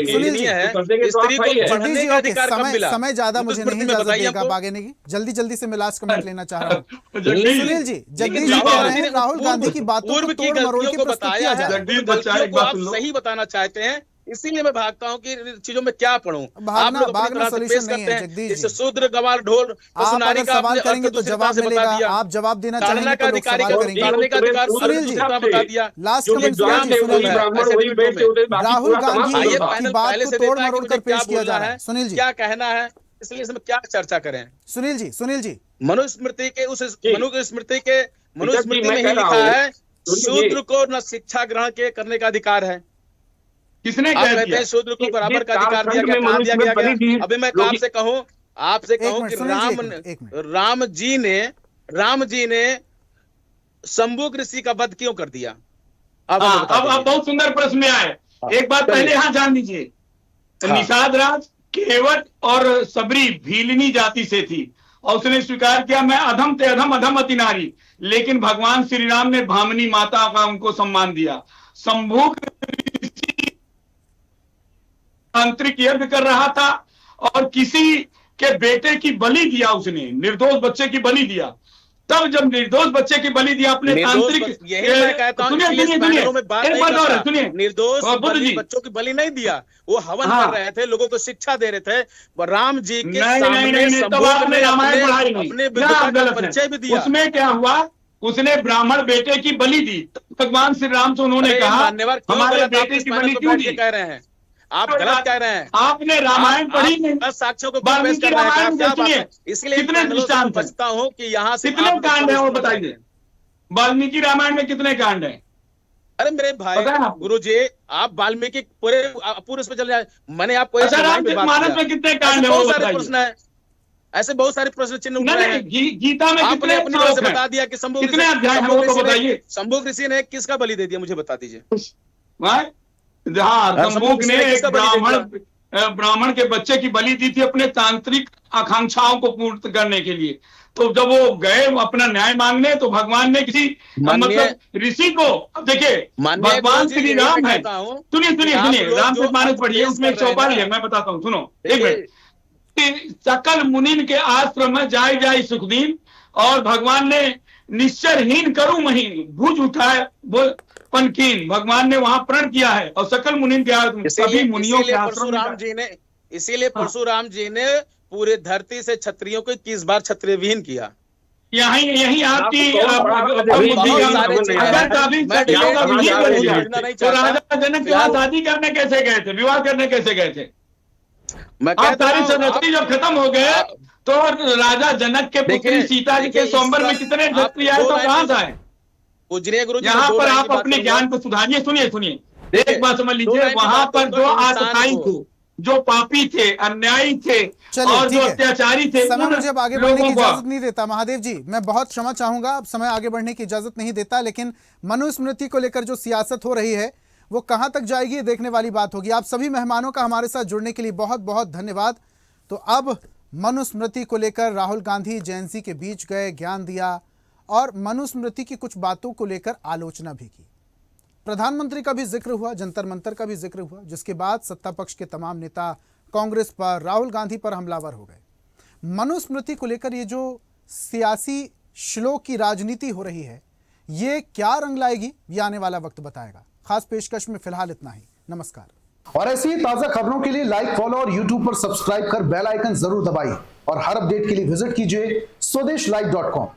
सुनील है, स्त्री को पढ़ने का अधिकार कब मिला? समय ज्यादा मुझे नहीं इजाजत देगा भागने की, जल्दी से मैं लास्ट कमेंट लेना चाह रहा हूँ। सुनील जी, जगदीश जी कह रहे हैं राहुल गांधी की बातों को तोड़ मरोड़ के प्रस्तुत किया जा रहा है। आप सही बताना चाहते हैं, इसीलिए मैं भागता हूँ कि चीजों में क्या पढ़ूं। भागना सॉल्यूशन नहीं है जगदीश जी। शूद्र गवार ढोल आप सवाल करेंगे तो जवाब मिलेगा, आप जवाब देना चाहेंगे तो लोग सवाल करेंगे। सुनील जी बता दिया, लास्ट कमेंट राहुल गांधी की बात को तोड़ मरोड़ कर पेश किया जा रहा है। सुनील जी क्या कहना है, इसलिए इसमें क्या चर्चा करें? सुनील जी मनुस्मृति के मनुस्मृति में ही लिखा है शूद्र को न शिक्षा ग्रहण के करने का अधिकार है। किसने कहते हैं शूद्र को बराबर का अधिकार दिया गया। अभी मैं आपसे कहूं कि राम जी ने शंभु ऋषि का वध क्यों कर दिया? अब बहुत सुंदर प्रश्न में आए। एक बात पहले यहाँ जान लीजिए, निषाद राज केवट और सबरी भीलनी जाति से थी और उसने स्वीकार किया मैं अधम ते अधम अधम अति नारी, लेकिन भगवान श्री राम ने भामिनी माता का उनको सम्मान दिया। शंभु तांत्रिक यज्ञ कर रहा था और किसी के बेटे की बलि दिया, उसने निर्दोष बच्चे की बलि दिया। तब जब निर्दोष बच्चे की बलि दिया अपने तांत्रिक, सुनिए निर्दोष बच्चों की बलि नहीं दिया, वो हवन कर रहे थे, लोगों को शिक्षा दे रहे थे। राम जी के सामने अपने परिचय भी दिया। उसमें क्या हुआ, उसने ब्राह्मण बेटे की बलि दी। भगवान श्री राम से उन्होंने कहा हमारे बेटे की बलि क्यों दी? कह रहे हैं आप गलत कह रहे हैं। आपने रामायण पढ़ी नहीं, साक्ष्यों को पेश कर रहे हैं। इसलिए कितने दृष्टांत बचता हूँ कि यहाँ से कितने कांड है वो बताइए। वाल्मीकि रामायण में कितने कांड है? अरे मेरे भाई गुरुजी, आप वाल्मीकि पूरे उसमें चले जाए। मैंने आपको रामचरितमानस में कितने कांड है? बहुत सारे प्रश्न है, ऐसे बहुत सारे प्रश्न चिन्ह उठ रहे हैं। गीता में आपने अपनी तरह से बता दिया कि शंभु ऋषि ने किसका बलि दे दिया, मुझे बता दीजिए। शंभुक ने एक ब्राह्मण के बच्चे की बलि दी थी अपने तांत्रिक आकांक्षाओं को पूर्ण करने के लिए। तो जब वो गए अपना न्याय मांगने तो भगवान ने किसी मतलब ऋषि को, अब देखिए भगवान श्री राम है, सुनिए रामचरितमानस पढ़िए, उसमें एक चौपाई है, मैं बताता हूँ, सुनो एक मिनट। सकल मुनिन के आश्रम में जाय सुखदीन, और भगवान ने निश्चरहीन करूं महीन भुज उठाए पनकीन, भगवान ने वहां प्रण किया है। और सकल मुनिन के सभी मुनियों के इसीलिए परशुराम जी ने पूरे धरती से क्षत्रियों को 21 बार क्षत्रिय विहीन किया। यही आपकी तो राजा जनक के वहां शादी करने कैसे गए थे, विवाह करने कैसे गए थे? सारी सदस्य जब खत्म हो गए तो राजा जनक के पुत्री सीता जी के स्वयंवर में कितने क्षत्रिय आए, तो कहां से आए? यहाँ पर आप अपने ज्ञान को सुधारिए। सुनिए एक बात समझ लीजिए, वहां पर जो आतताई थे, जो पापी थे, अन्यायी थे और जो अत्याचारी थे, समय मुझे आगे बढ़ने की इजाजत नहीं देता। महादेव जी मैं बहुत क्षमा चाहूंगा, अब समय आगे बढ़ने की इजाजत नहीं देता, लेकिन मनुस्मृति को लेकर जो सियासत हो रही है वो कहां तक जाएगी ये देखने वाली बात होगी। आप सभी मेहमानों का हमारे साथ जुड़ने के लिए बहुत बहुत धन्यवाद। तो अब मनुस्मृति को लेकर राहुल गांधी जेएनजी के बीच गए, ज्ञान दिया और मनुस्मृति की कुछ बातों को लेकर आलोचना भी की। प्रधानमंत्री का भी जिक्र हुआ, जंतर मंतर का भी जिक्र हुआ, जिसके बाद सत्ता पक्ष के तमाम नेता कांग्रेस पर, राहुल गांधी पर हमलावर हो गए। मनुस्मृति को लेकर ये जो सियासी श्लोक की राजनीति हो रही है, ये क्या रंग लाएगी ये आने वाला वक्त बताएगा। खास पेशकश में फिलहाल इतना ही। नमस्कार। और ऐसी ही ताजा खबरों के लिए लाइक, फॉलो और यूट्यूब पर सब्सक्राइब कर बेल आइकन जरूर दबाइए और हर अपडेट के लिए विजिट कीजिए स्वदेशलाइव.com।